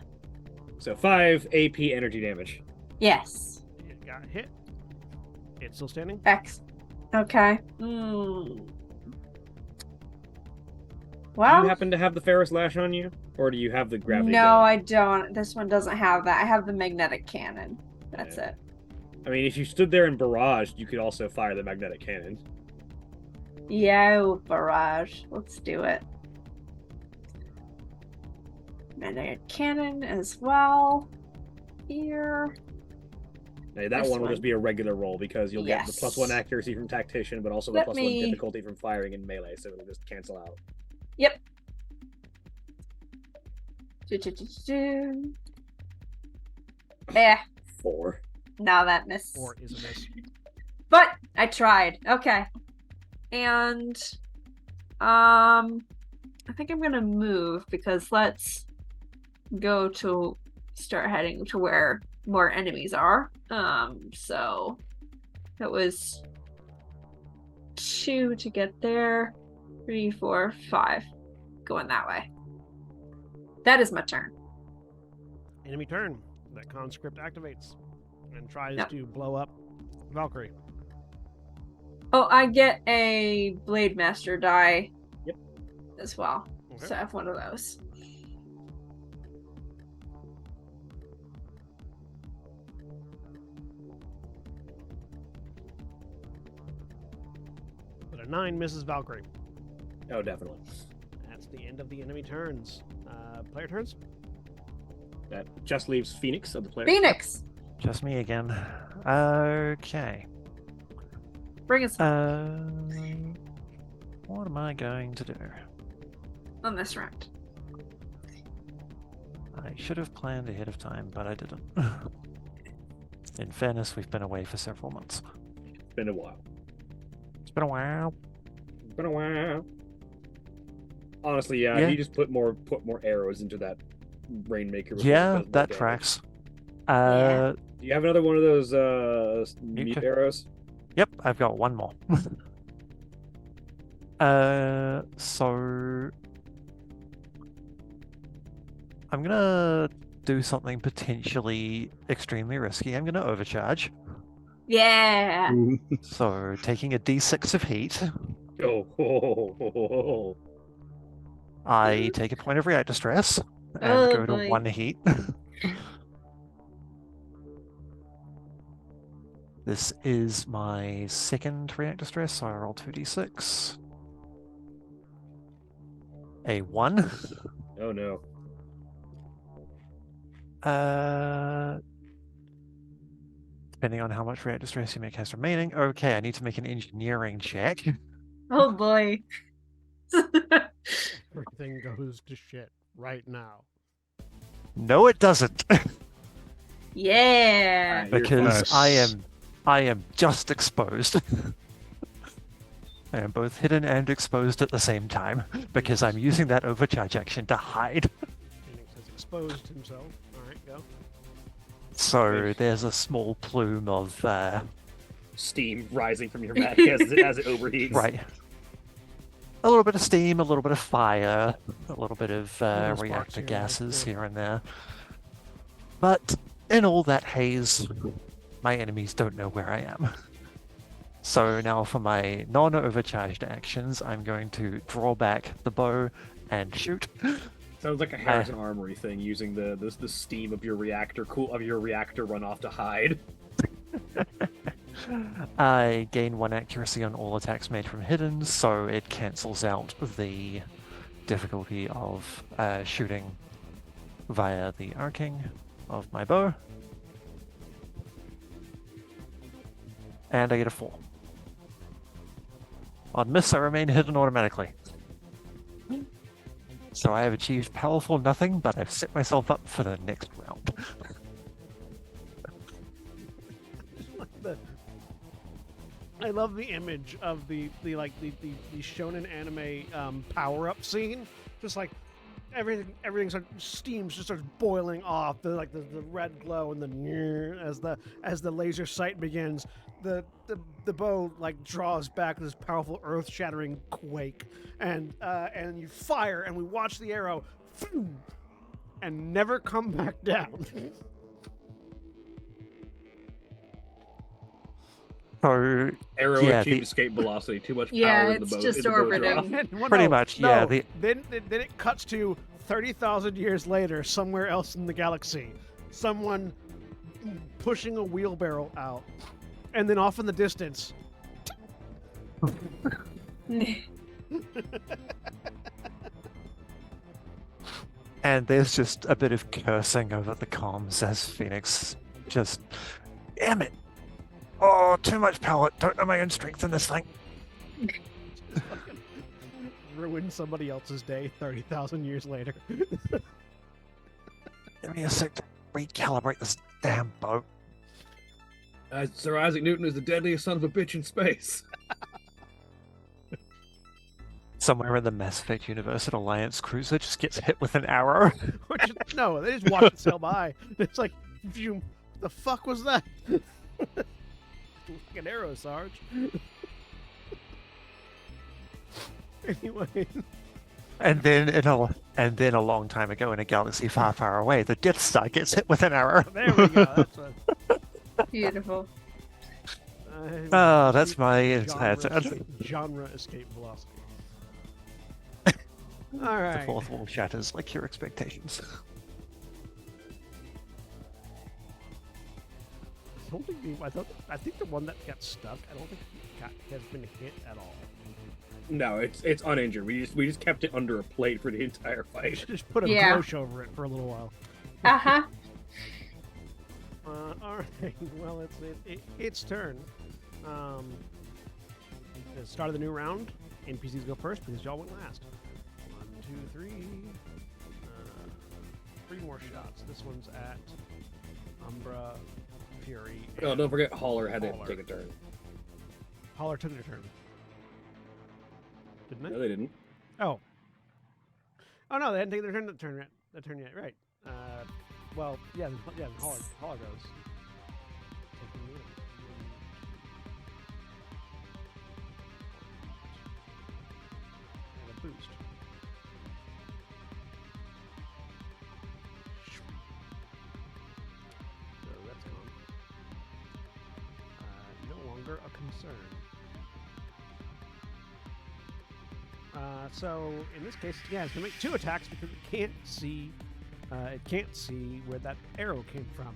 So 5 AP energy damage. Yes. It got hit. It's still standing. X. Okay. Do Well, you happen to have the Ferris Lash on you? Or do you have the gravity no, gun? I don't. This one doesn't have that. I have the magnetic cannon. That's Yeah. it. I mean, if you stood there and barraged, you could also fire the magnetic cannon. Yo, barrage. Let's do it. Magnetic cannon as well. Here. Now, that This one will one. just be a regular roll because you'll get the Yes. +1 accuracy from Tactician, but also the Let +1 me- difficulty from firing in melee, so it'll just cancel out. Yep. Do. Eh, 4. now that missed. Or is a miss. But I tried. Okay. And I think I'm gonna move because let's go to start heading to where more enemies are. So it was 2 to get there, 3, 4, 5. Going that way. That is my turn. Enemy turn. That conscript activates and tries Yep. to blow up Valkyrie. Oh, I get a Blade Master die. Yep. As well. Okay. So I have one of those. But a 9 misses Valkyrie. Oh, definitely. That's the end of the enemy turns. Player turns. That just leaves Phoenix of the player. Phoenix! Just me again. Okay. Bring us What am I going to do? on this round. I should have planned ahead of time, but I didn't. In fairness, we've been away for several months. It's been a while. It's been a while. It's been a while. Honestly, yeah. Yeah. You just put more arrows into that Rainmaker. before it Yeah, does more that damage. tracks. Yeah. Do you have another one of those mute Okay. arrows? Yep, I've got one more. So I'm gonna do something potentially extremely risky. I'm gonna overcharge. Yeah. So taking a D6 of heat, Oh. I take a point of reactor stress and Oh, go to boy. 1 heat. This is my second reactor stress, so I roll 2d6. A 1. Oh no. depending on how much reactor stress you has remaining. Okay, I need to make an engineering check. Oh boy. Everything goes to shit right now. No, it doesn't, Yeah. Alright, you're because Nice. I am just exposed. I am both hidden and exposed at the same time because I'm using that overcharge action to hide. Phoenix has exposed himself. All right, go. So there's a small plume of steam rising from your mech as it overheats. right. A little bit of steam, a little bit of fire, a little bit of Little sparks reactor here and there, gases yeah. here and there. But in all that haze, my enemies don't know where I am. So now for my non-overcharged actions, I'm going to draw back the bow and shoot. Sounds like a Harrison Armory thing, using the steam of your reactor runoff to hide. I gain 1 accuracy on all attacks made from hidden, so it cancels out the difficulty of shooting via the arcing of my bow. And I get a 4. On miss, I remain hidden automatically. So I have achieved powerful nothing, but I've set myself up for the next round. I love the image of the shonen anime power up scene. Just like everything steams just starts boiling off. The red glow and the as the laser sight begins. The bow like draws back this powerful earth shattering quake, and you fire, and we watch the arrow and never come back down. So Arrow Yeah, achieved the- escape velocity. Too much Yeah, power in the it's boat. just in the bow drop. orbiting. Well, Pretty much, yeah, the- Then it cuts to 30,000 years later, somewhere else in the galaxy. Someone pushing a wheelbarrow out. And then off in the distance, and there's just a bit of cursing over the comms as Phoenix just, damn it! Oh, too much power. Don't know my own strength in this thing. ruin somebody else's day 30,000 years later. Give me a sec to recalibrate this damn boat. Sir Isaac Newton is the deadliest son of a bitch in space. Somewhere in the Mass Effect universe, an Alliance cruiser just gets hit with an arrow. No, they just watch it sail by. It's like, phew, the fuck was that? Like an arrow, Sarge. Anyway. And then a long time ago in a galaxy far, far away, the Death Star gets hit with an arrow. There we go. That's a, Beautiful. Oh, that's my entire turn. Genre escape velocity. All The right. fourth wall shatters like your expectations. I think the one that got stuck, I don't think has been hit at all. No, it's uninjured. We just kept it under a plate for the entire fight. Just put a Yeah. cloche over it for a little while. Uh-huh. All right. Well, its turn. The start of the new round. NPCs go first because y'all went last. 1, 2, 3. 3 more shots. This one's at Umbra, Fury. Oh, and don't forget Hauler had to Hauler. take a turn. Holler took their turn. Didn't No, they? they didn't. Oh. Oh no, they hadn't taken their turn yet. Right. Well, yeah, Holler goes. Taking the lead. And a boost. So that's gone. No longer a concern. So in this case, yeah, it's gonna make 2 attacks because it can't see where that arrow came from.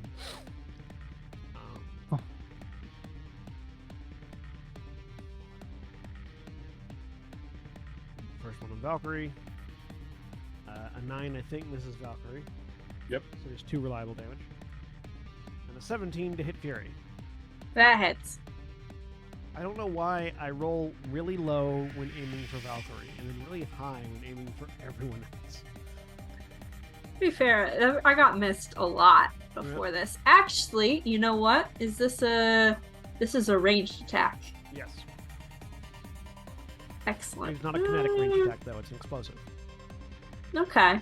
First one on Valkyrie. A 9, I think this is Valkyrie. Yep. So there's 2 reliable damage. And a 17 to hit Fury. That hits. I don't know why I roll really low when aiming for Valkyrie and then really high when aiming for everyone else. To be fair, I got missed a lot before this. Actually, you know what? This is a ranged attack. Yes. Excellent. It's not a kinetic range attack though, it's an explosive. Okay.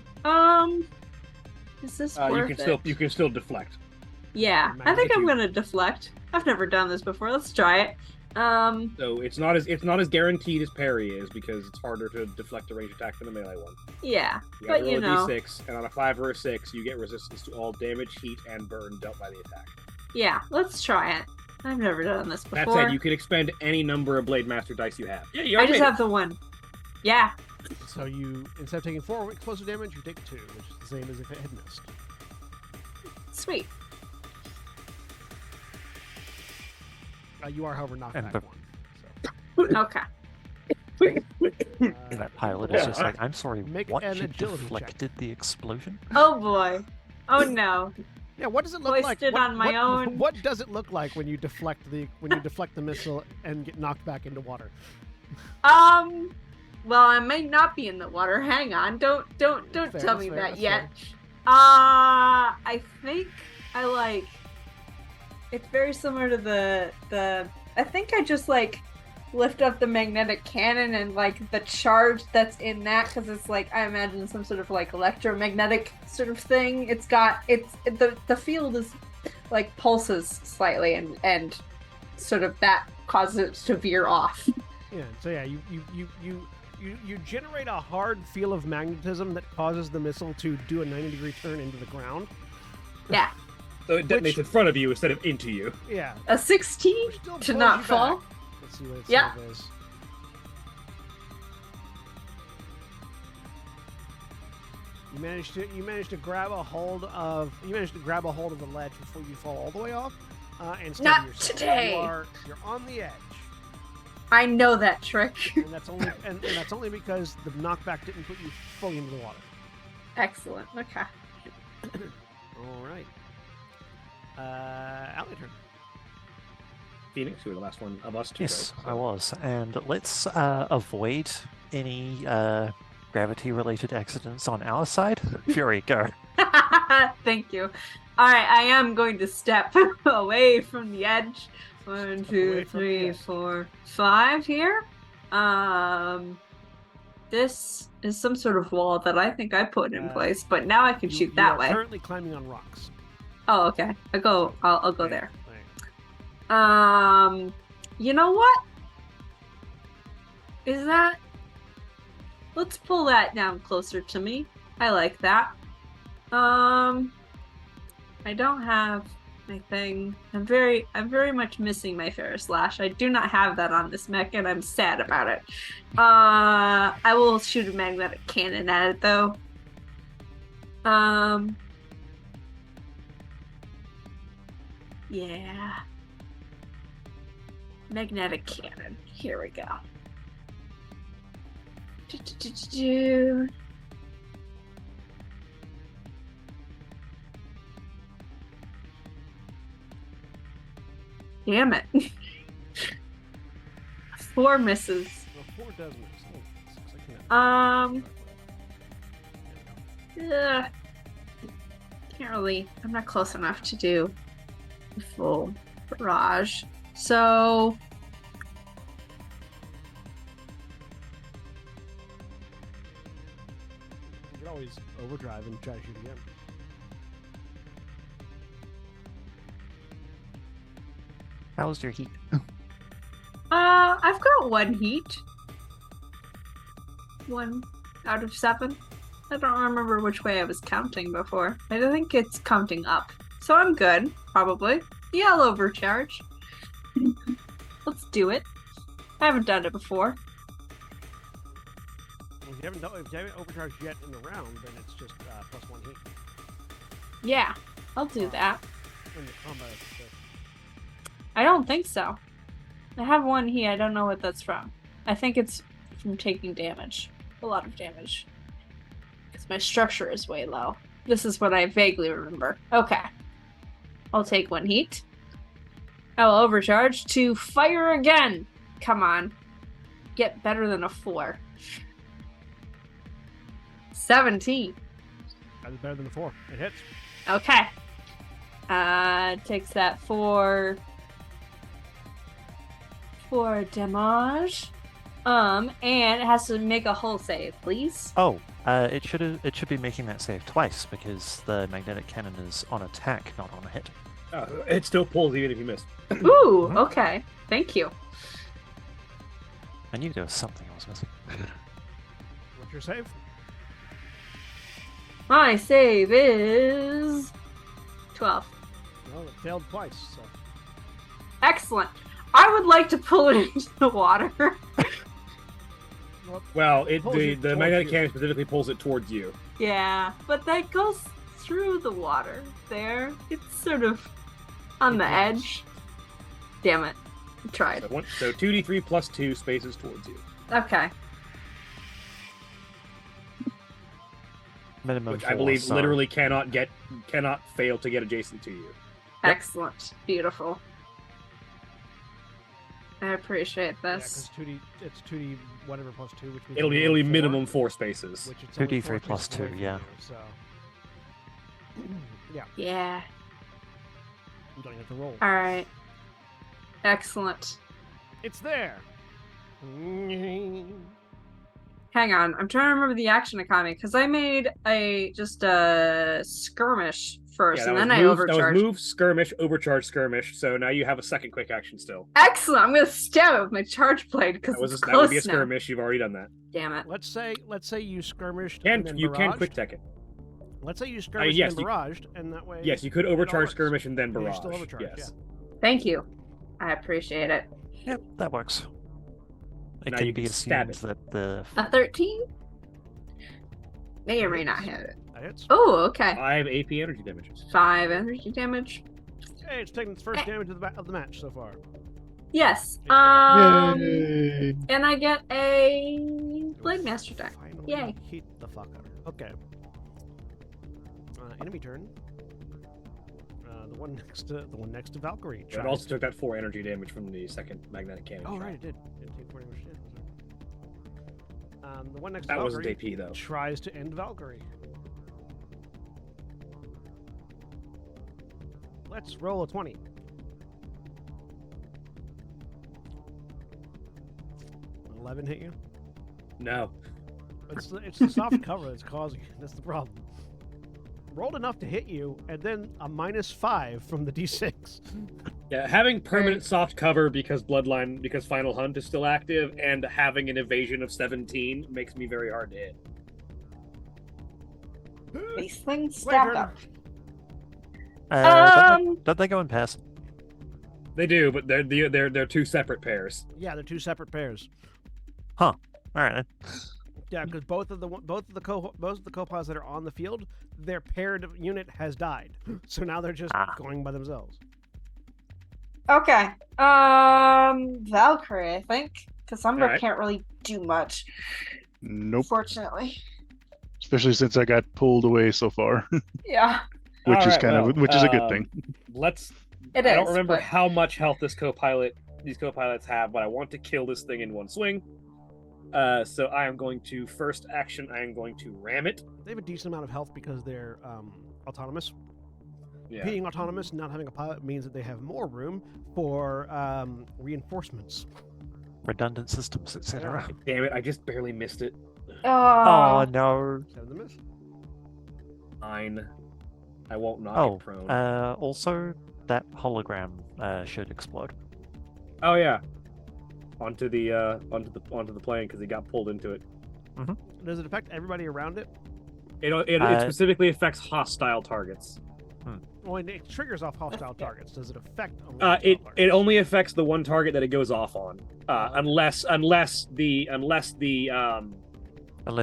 Is this worth you can still deflect. Yeah, I think I'm gonna deflect. I've never done this before. Let's try it. So it's not as guaranteed as parry is because it's harder to deflect a ranged attack than a melee one. Yeah, You but roll you a know. d6, and on a 5 or a 6, you get resistance to all damage, heat, and burn dealt by the attack. Yeah, let's try it. I've never done this before. That said, you can expend any number of Blade Master dice you have. Yeah, you I just have the one. Yeah. So you, instead of taking 4 explosive damage, you take 2, which is the same as if it had missed. Sweet. You are, however, knocked And back the- 1. So. Okay. And that pilot is just like, I'm sorry, Make what? an You agility check. deflected the explosion? Oh boy. Oh no. Yeah, what does it look like? Hoisted on my own. What does it look like when you deflect the missile and get knocked back into water? Well, I may not be in the water. Hang on. Don't Fair, tell me fair, that that's yet. fair. I think I like. It's very similar to the. I think I just like lift up the magnetic cannon and like the charge that's in that because it's like I imagine some sort of like electromagnetic sort of thing. The field is like pulses slightly and sort of that causes it to veer off. Yeah. So yeah, you generate a hard field of magnetism that causes the missile to do a 90-degree turn into the ground. Yeah. So it detonates in front of you instead of into you. Yeah. A 16 Which still to pulls not you fall. back. Let's see what its Yeah. save is. You managed to grab a hold of the ledge before you fall all the way off, and steady Not yourself. today. You're on the edge, I know that trick. and that's only because the knockback didn't put you fully into the water. Excellent. Okay. All right. Alley turn. Phoenix, you were the last one of us to Yes, go. I was. And let's avoid any gravity-related accidents on our side. Fury, go. Thank you. All right, I am going to step away from the edge. 1, away 2, from the 3, edge. 4, 5 here. This is some sort of wall that I think I put in place, but now I can shoot You that are way. currently climbing on rocks. Oh, okay. I'll go Right, there. right. You know what? Is that? Let's pull that down closer to me. I like that. I don't have my thing. I'm very much missing my Ferris Lash. I do not have that on this mech, and I'm sad about it. I will shoot a magnetic cannon at it though. Yeah. Magnetic cannon. Here we go. Damn it. 4 misses. Well, 4 does miss. Oh, looks like you know. Ugh. Can't really. I'm not close enough to do a full barrage. So. You can always overdrive and try to shoot again. How's your heat? I've got 1 heat. 1 out of 7. I don't remember which way I was counting before. I think it's counting up. So I'm good, probably. Yeah, I'll overcharge. Let's do it. I haven't done it before. Well, if you haven't overcharged yet in the round, then it's just plus 1 heat. Yeah, I'll do that. In the combat, I should say. I don't think so. I have 1 heat. I don't know what that's from. I think it's from taking damage. A lot of damage. Because my structure is way low. This is what I vaguely remember. Okay. I'll take 1 heat. I will overcharge to fire again. Come on. Get better than a 4. 17. That is better than the 4. It hits. Okay. Takes that for damage. And it has to make a hull save, please. Oh, it should be making that save twice because the magnetic cannon is on attack, not on a hit. It still pulls even if you miss. Ooh, okay. Thank you. I knew there was something I was missing. What's your save? My save is 12. Well, it failed twice, so. Excellent. I would like to pull it into the water. Well, Pulls you the towards magnetic you. cannon specifically pulls it towards you. Yeah, but that goes through the water there. It's sort of on the does. edge. Damn it. I tried. So 2d3 plus 2 spaces towards you. Okay. Minimum Which I 4, believe so- literally cannot fail to get adjacent to you. Excellent. Beautiful. I appreciate Yeah, this. because it's 2D whatever plus 2, which means It'll be only 4, minimum 4 spaces. which it's only 2d3 4 plus spaces away 2, from yeah. you, so. Yeah, Yeah. you don't have to roll. Alright. Excellent. It's there! Hang on. I'm trying to remember the action economy because I made a skirmish first Yeah, and that then was I move, that was overcharged. move, skirmish, overcharge, skirmish. So now you have a second quick action still. Excellent. I'm gonna stab it with my charge blade because it's That would be a close now. skirmish. You've already done that. Damn it. Let's say you skirmished and And then you can barraged. quick tech it. Let's say you skirmished yes, and you- barraged, and that way. Yes, you could overcharge, works. skirmish, and then Yeah, you barrage. still overcharge, Yes. Thank you. I appreciate it. Yep, that works. It Now can you be can stab assumed that the A 13? May or may not hit it. That hits. Oh, okay. 5 AP energy damage. 5 energy damage. Hey, it's taking its first damage of the match so far. Yes. Yay. And I get a Blade Master deck. Finally Yay. hit the fuck out of her. Okay. Enemy turn. The one next to Valkyrie. It tries also took that 4 energy damage from the second magnetic cannon. Oh shot. right, it did. It take 40 damage. The one next to That wasn't Valkyrie AP though. tries to end Valkyrie. Let's roll a 20. An 11 hit you? No. It's the soft cover that's causing it. That's the problem. Rolled enough to hit you, and then a -5 from the d6. Yeah, having permanent soft cover because Final Hunt is still active, and having an evasion of 17 makes me very hard to hit. These things Wait, stack turn. up. don't they go in pairs? They do, but they're two separate pairs. Yeah, they're two separate pairs. All right then. Yeah, because both of the co-pilots that are on the field, their paired unit has died, so now they're just going by themselves. Okay. Valkyrie, I think. Because Umbra Alright. can't really do much, Nope. fortunately. Especially since I got pulled away so far, Yeah. which is Alright, kind of well, which is a good thing. Let's. It I don't is, remember but- how much health these co-pilots have, but I want to kill this thing in one swing. So I am going to first action. I am going to ram it. They have a decent amount of health because they're autonomous. Yeah. Being autonomous and not having a pilot means that they have more room for reinforcements. Redundant systems, etc. Damn it! I just barely missed it. Oh no. 7 to miss. 9. I won't knock Oh, it prone. also that hologram should explode. Oh yeah. Onto the plane because he got pulled into it. Does it affect everybody around it? It specifically affects hostile targets. Well, it triggers off hostile targets. Does it affect only It hostile targets? only affects the one target that it goes off on. Unless the Unless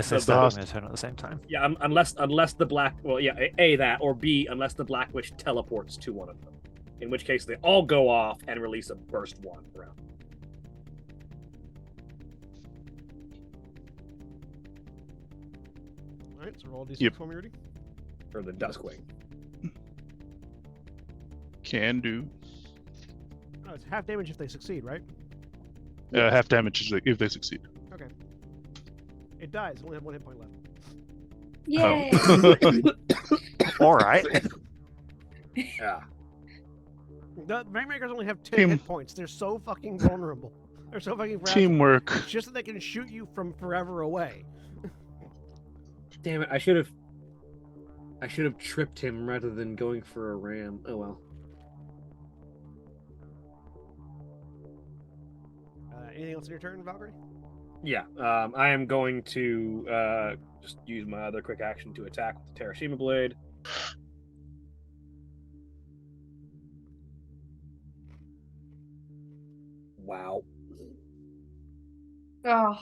they're the starting host- their turn at the same time. yeah, unless the black, well, yeah, A, that, or B, unless the Black Witch teleports to one of them, in which case they all go off and release a burst one round. All right, so roll a d6 Yep. for me, Rudy. Or the Duskwing. Can do. Oh, it's half damage if they succeed, right? Half damage if they succeed. Okay. It dies. Only have 1 hit point left. Yay! All right. Yeah. The Rainmakers only have 10 Team- hit points. They're so fucking vulnerable. They're so fucking fragile. Teamwork. It's just that they can shoot you from forever away. Damn it! I should have tripped him rather than going for a ram. Oh well. Anything else in your turn, Valkyrie? Yeah. I am going to just use my other quick action to attack with the Terashima blade. Wow. Oh,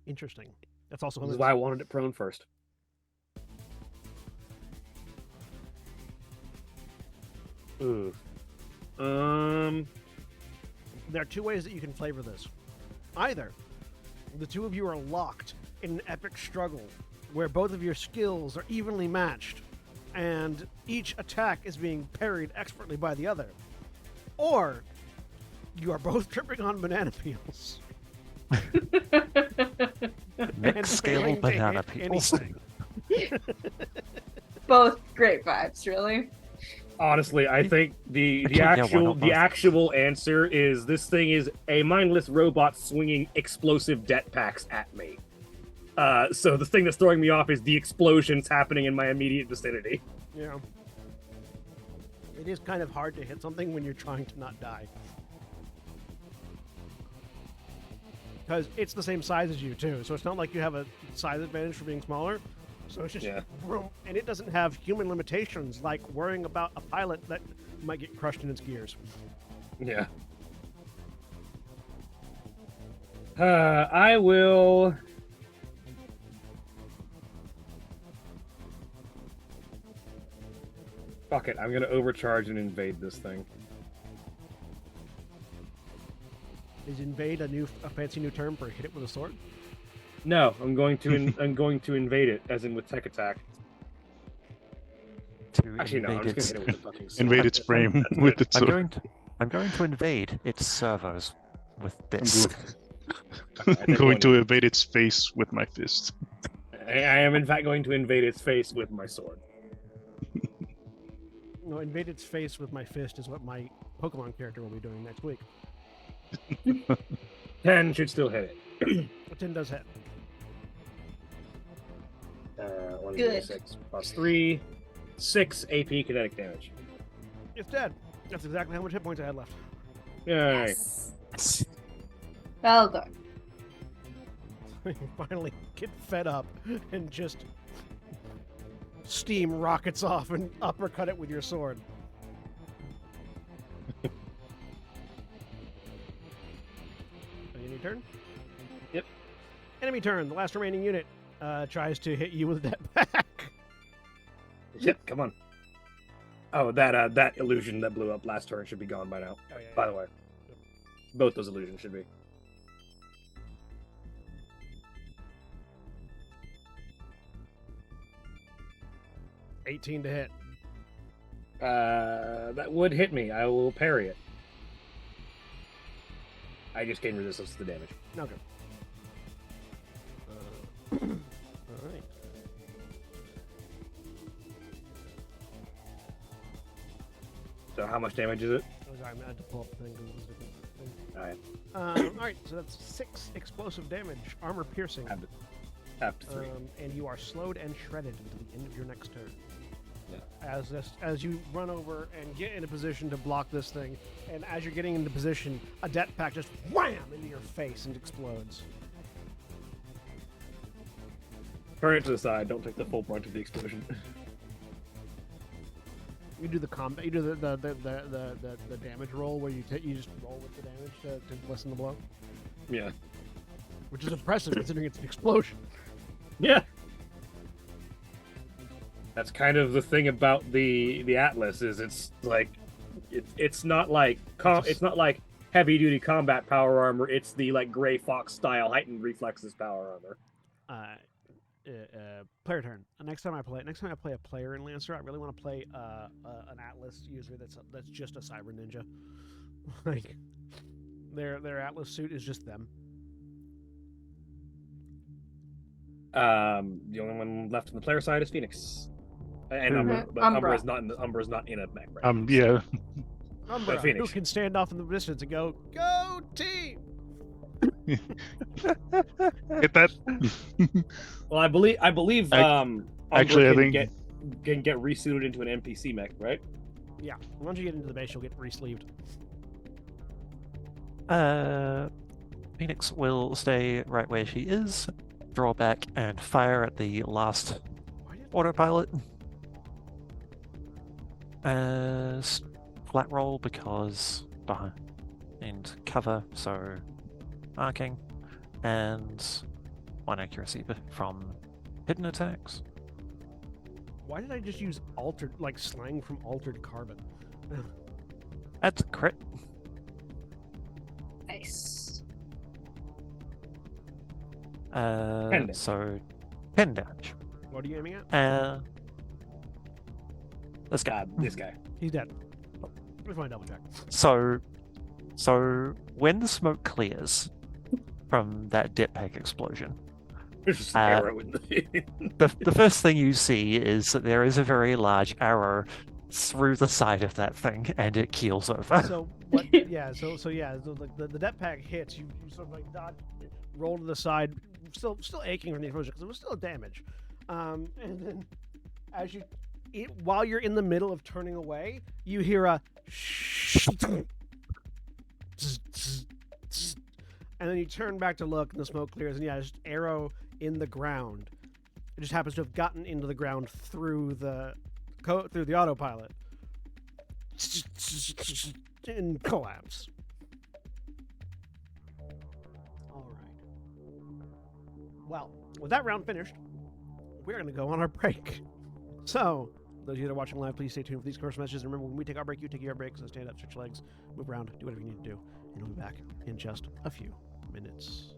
Interesting. That's also This one is of why I wanted it prone first. Ooh. There are 2 ways that you can flavor this. Either the 2 of you are locked in an epic struggle where both of your skills are evenly matched and each attack is being parried expertly by the other. Or you are both tripping on banana peels. Mixed scale failing to banana hit peels. anything. both great vibes, really. Honestly, I think the can't get one on both. actual answer is this thing is a mindless robot swinging explosive det packs at me. So the thing that's throwing me off is the explosions happening in my immediate vicinity. Yeah. It is kind of hard to hit something when you're trying to not die. Because it's the same size as you, too. So it's not like you have a size advantage for being smaller. So it's just room. And it doesn't have human limitations like worrying about a pilot that might get crushed in its gears. Yeah. I will. Fuck it. I'm gonna overcharge and invade this thing. Is invade a fancy new term for hit it with a sword? No, I'm going to I'm going to invade it, as in with tech attack. To Actually, no, I'm invade just gonna hit its- it with the fucking sword. Invade its frame with its I'm sword. going to invade its servos with this. I'm going to invade its face with my fist. I am in fact going to invade its face with my sword. No, invade its face with my fist is what my Pokemon character will be doing next week. 10 should still hit it. 10 does hit. 1d6 plus 3, 6 AP kinetic damage. It's dead. That's exactly how much hit points I had left. Yay. Yes. Well done. You finally get fed up and just steam rockets off and uppercut it with your sword. Enemy turn? Yep. Enemy turn. The last remaining unit tries to hit you with that back. Yep, come on. Oh, that illusion that blew up last turn should be gone by now. Oh, yeah, By the way. Both those illusions should be. yeah. 18 to hit. That would hit me. I will parry it. I just gain resistance to the damage. Okay. All right. So how much damage is it? Oh, sorry, I had to pull up the thing 'cause it was a different thing. Alright. All right, so that's 6 explosive damage, armor piercing, Half to 3. and you are slowed and shredded until the end of your next turn. Yeah. As you run over and get in a position to block this thing, and as you're getting into position, a det pack just wham into your face and explodes. Turn it to the side. Don't take the full brunt of the explosion. You do the combat. You do the damage roll where you just roll with the damage to lessen the blow, Yeah. which is impressive considering it's an explosion. Yeah. That's kind of the thing about the Atlas is it's like it's not like it's not like heavy duty combat power armor. It's the like Gray Fox style heightened reflexes power armor. player turn. Next time I play a player in Lancer, I really want to play an Atlas user that's just a Cyber Ninja. Like their Atlas suit is just them. The only one left on the player side is Phoenix, and Umbra. but Umbra. Umbra is not in a mech right now. Yeah. Umbra, who Phoenix. can stand off in the distance and go team. Get that? Well, I believe Umbra Actually, I think can get resuited into an NPC mech, right? Yeah, once you get into the base, you'll get re-sleeved. Phoenix will stay right where she is, draw back, and fire at the last autopilot. Flat roll because behind cover, so arcing, and 1 accuracy from hidden attacks. Why did I just use altered, like slang from Altered Carbon? That's a crit. Nice. So 10 damage. What are you aiming at? Let's go. God, this guy. He's dead. Let's find double check. So when the smoke clears from that jetpack explosion, There's just an arrow in the first thing you see is that there is a very large arrow through the side of that thing, and it keels over. So what? Yeah. So yeah. So the jetpack hits you. You sort of like dodge, roll to the side, still aching from the explosion because it was still damage. And then as while you're in the middle of turning away, you hear a and then you turn back to look, and the smoke clears, and yeah, just arrow in the ground. It just happens to have gotten into the ground through the autopilot and collapse. All right. Well, with that round finished, we're going to go on our break. So, those of you that are watching live, please stay tuned for these commercial messages. And remember, when we take our break, you take your break. So stand up, stretch your legs, move around, do whatever you need to do. And we'll be back in just a few minutes.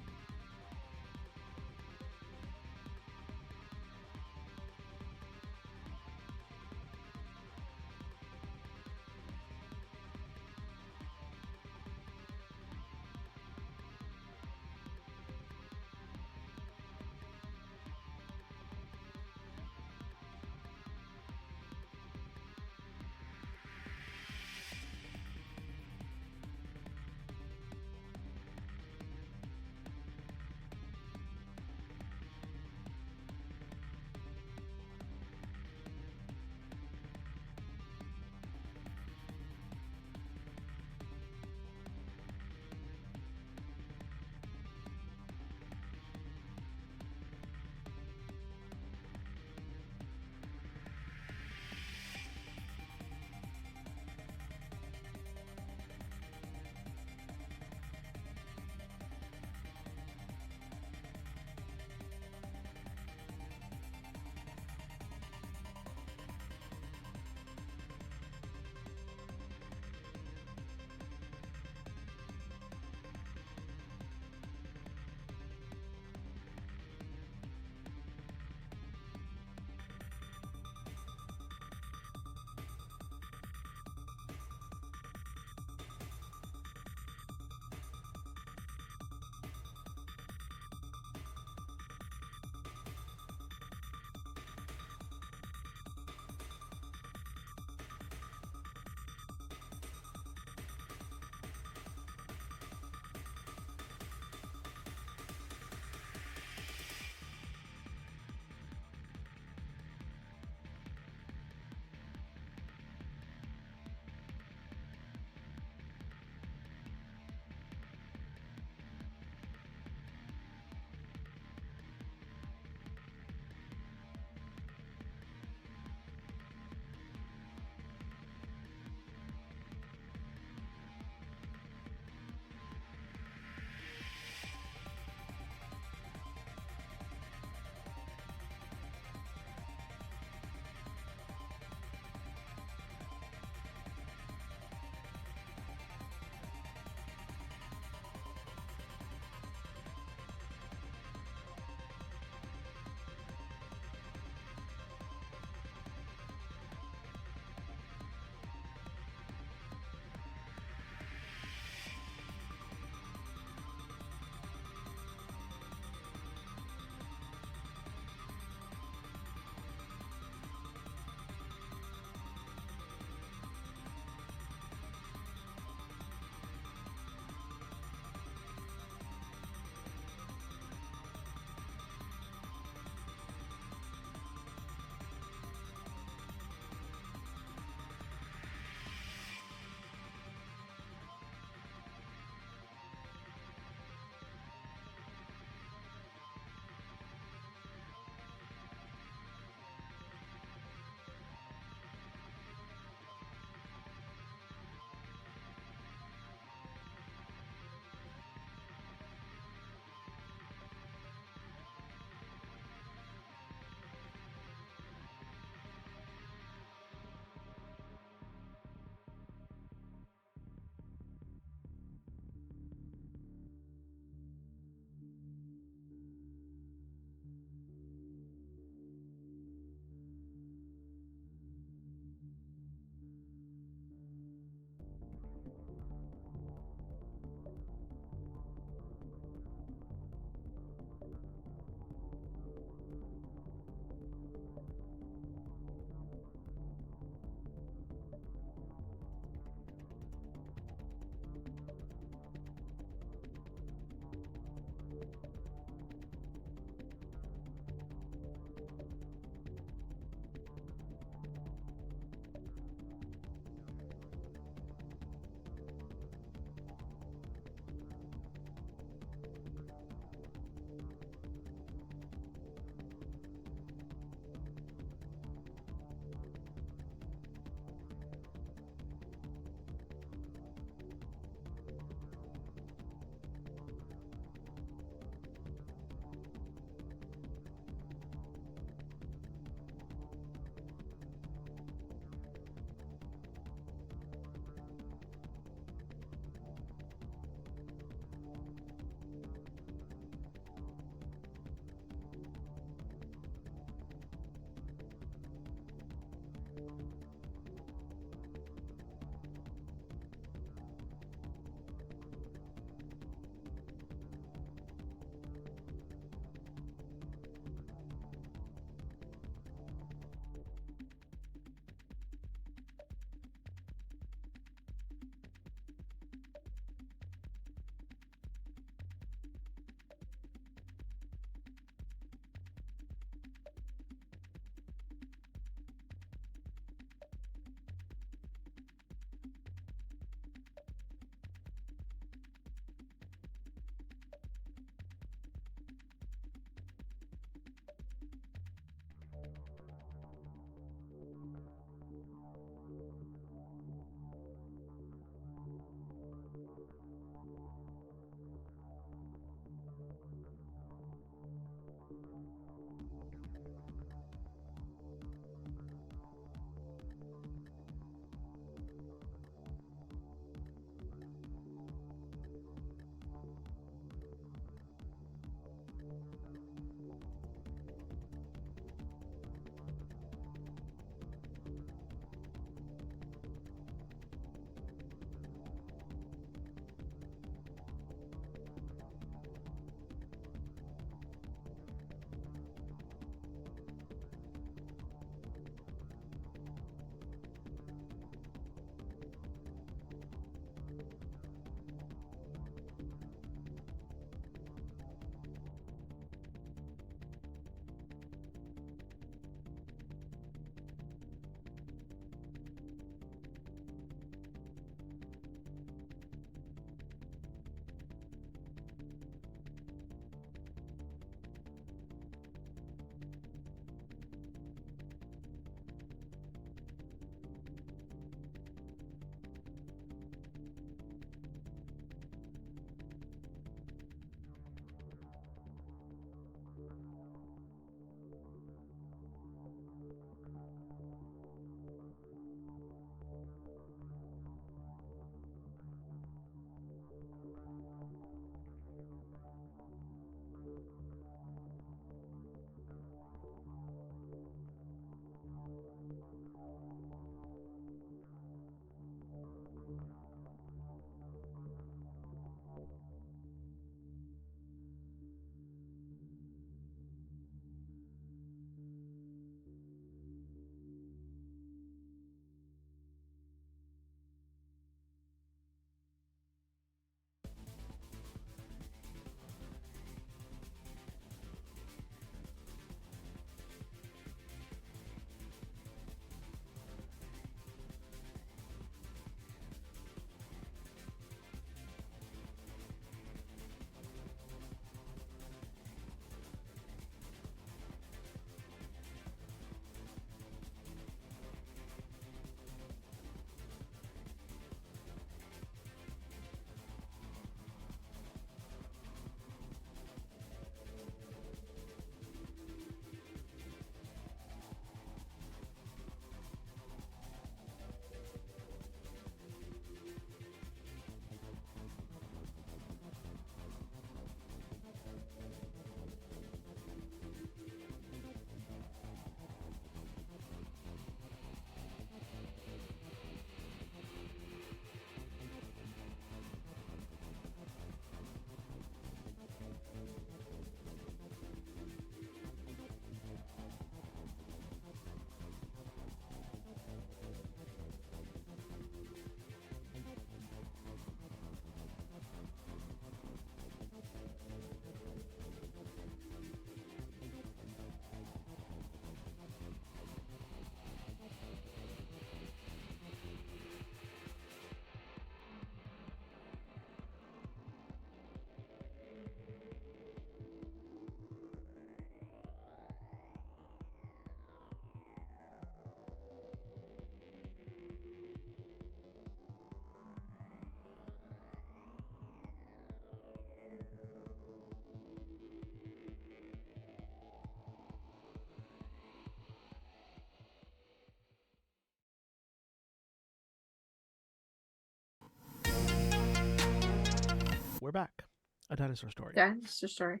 we're back. A dinosaur story. Yeah, it's a story.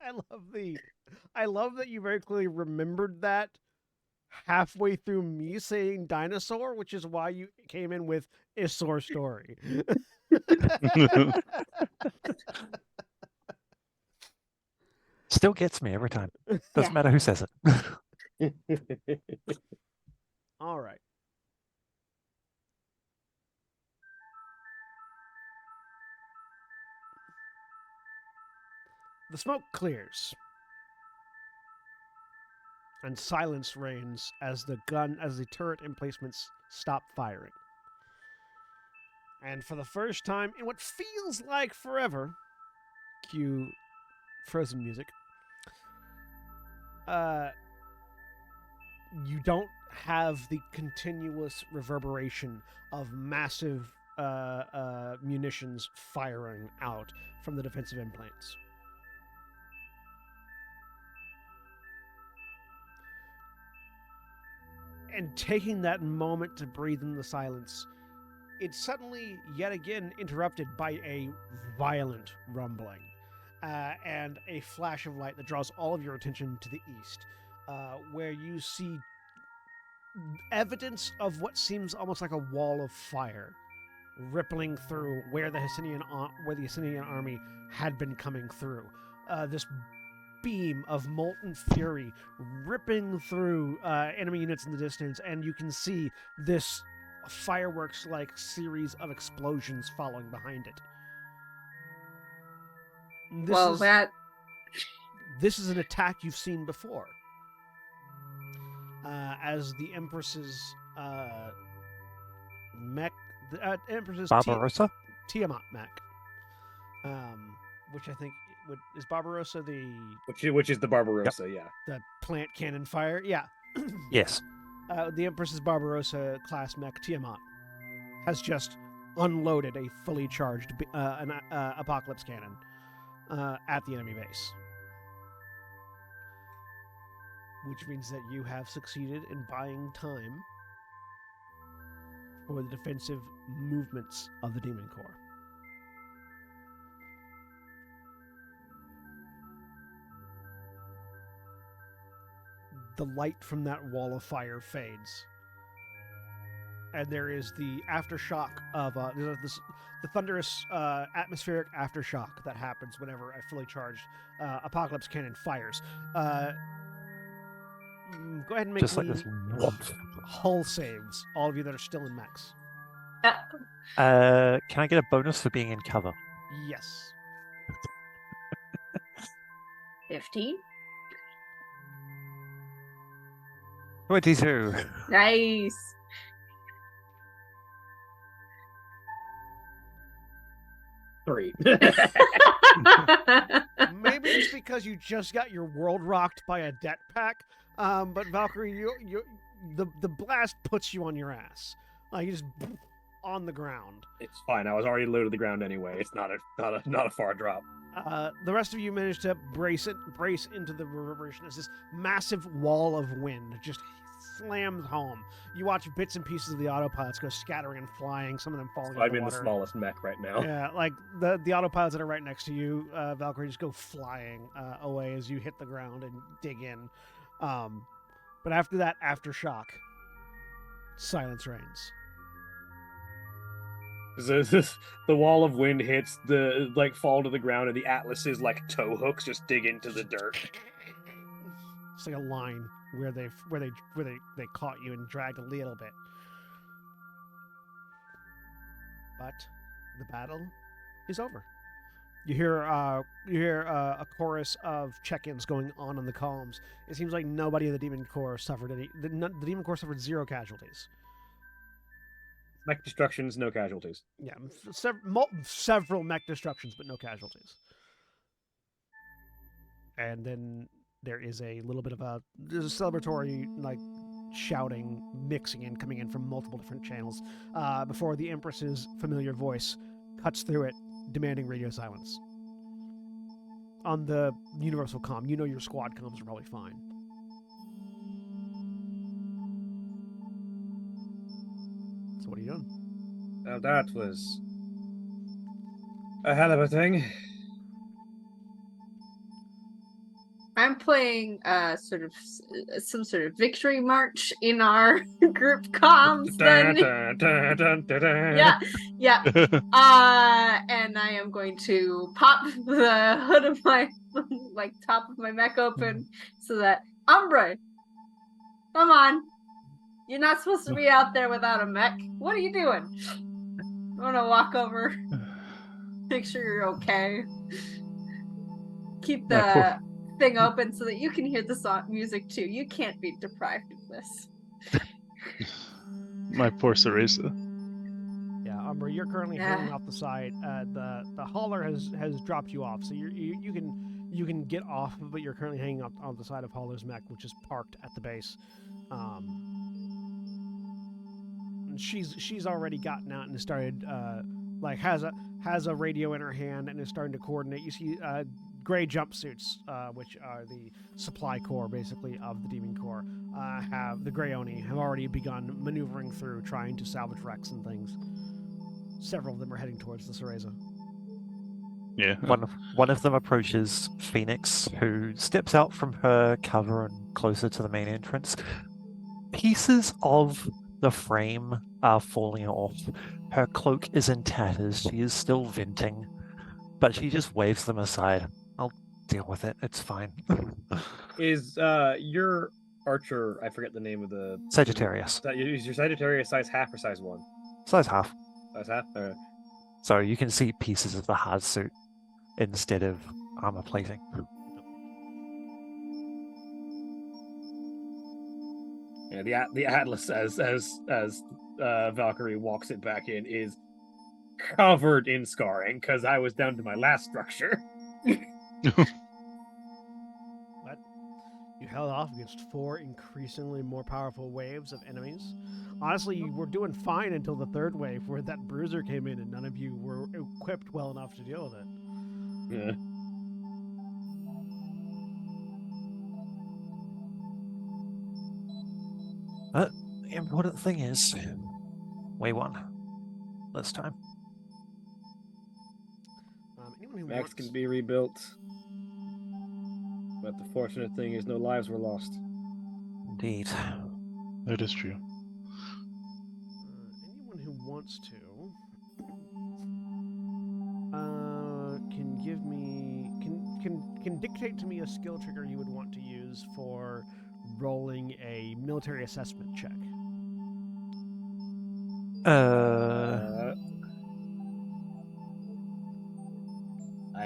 I love that you very clearly remembered that halfway through me saying dinosaur, which is why you came in with Isor story. Still gets me every time. Doesn't Yeah. matter who says it. All right. The smoke clears, and silence reigns as the turret emplacements stop firing. And for the first time in what feels like forever, cue Frozen music, you don't have the continuous reverberation of massive munitions firing out from the defensive implants. And taking that moment to breathe in the silence, it's suddenly yet again interrupted by a violent rumbling and a flash of light that draws all of your attention to the east, where you see evidence of what seems almost like a wall of fire rippling through where the Hessinian army had been coming through. This beam of molten fury ripping through enemy units in the distance, and you can see this fireworks-like series of explosions following behind it. This is an attack you've seen before. As the Empress's mech, Empress's Barbarossa? Tiamat mech, which I think is Barbarossa which is the Barbarossa, yeah. The plant cannon fire, yeah. Yes. The Empress's Barbarossa class mech Tiamat has just unloaded a fully charged apocalypse cannon at the enemy base, which means that you have succeeded in buying time for the defensive movements of the Demon Corps. The light from that wall of fire fades, and there is the aftershock of the thunderous atmospheric aftershock that happens whenever a fully charged apocalypse cannon fires. Go ahead and make just like this. hull saves, all of you that are still in mechs. Can I get a bonus for being in cover? Yes. 15. 22. Nice. Three. Maybe it's because you just got your world rocked by a debt pack, but Valkyrie, the blast puts you on your ass. Like you just on the ground. It's fine. I was already low to the ground anyway. It's not a far drop. The rest of you managed to brace into the reverberation as this massive wall of wind just slams home. You watch bits and pieces of the autopilots go scattering and flying, some of them falling I'm into in water. the smallest mech right now. Yeah, like the autopilots that are right next to you, Valkyrie, just go flying away as you hit the ground and dig in. But after that aftershock, silence reigns. The wall of wind hits fall to the ground, and the Atlas's toe hooks just dig into the dirt. It's like a line where they caught you and dragged a little bit. But the battle is over. You hear a chorus of check-ins going on the columns. It seems like nobody in the Demon Corps suffered any. The Demon Corps suffered 0 casualties. Mech destructions, no casualties. Yeah, several mech destructions, but no casualties. And then there is a little bit of there's a celebratory shouting, coming in from multiple different channels before the Empress's familiar voice cuts through it, demanding radio silence. On the universal comm, you know your squad comms are probably fine. So what are you doing? Now that was A hell of a thing. I'm playing some sort of victory march in our group comms then. Yeah, yeah. And I am going to pop the hood of my top of my mech open so that Umbra, come on. You're not supposed to be out there without a mech. What are you doing? I'm gonna walk over, make sure you're okay. Keep My the thing open so that you can hear the song music too. You can't be deprived of this. My poor Cereza. Yeah, Umbra, you're currently hanging off the side. The hauler has dropped you off, so you can get off, but you're currently hanging up on the side of Hauler's mech, which is parked at the base. She's already gotten out and started has a radio in her hand and is starting to coordinate. You see gray jumpsuits, which are the supply corps basically of the Demon Corps, have the Grey Oni have already begun maneuvering through, trying to salvage wrecks and things. Several of them are heading towards the Cereza. Yeah. One of them approaches Phoenix, who steps out from her cover and closer to the main entrance. Pieces of the frame are falling off. Her cloak is in tatters. She is still venting, but she just waves them aside. I'll deal with it. It's fine. Is your archer? I forget the name of the Sagittarius. Is your Sagittarius size half or size 1? Size half. Size half. All right. So you can see pieces of the hard suit instead of armor plating. Yeah, the Atlas as Valkyrie walks it back in is covered in scarring because I was down to my last structure. But you held off against 4 increasingly more powerful waves of enemies. Honestly, you were doing fine until the 3rd wave, where that bruiser came in and none of you were equipped well enough to deal with it. Yeah. The important thing is, we won this time. Anyone who Max wants... can be rebuilt, but the fortunate thing is no lives were lost. Indeed. That is true. Anyone who wants to can give me can dictate to me a skill trigger you would want to use for rolling a military assessment check. I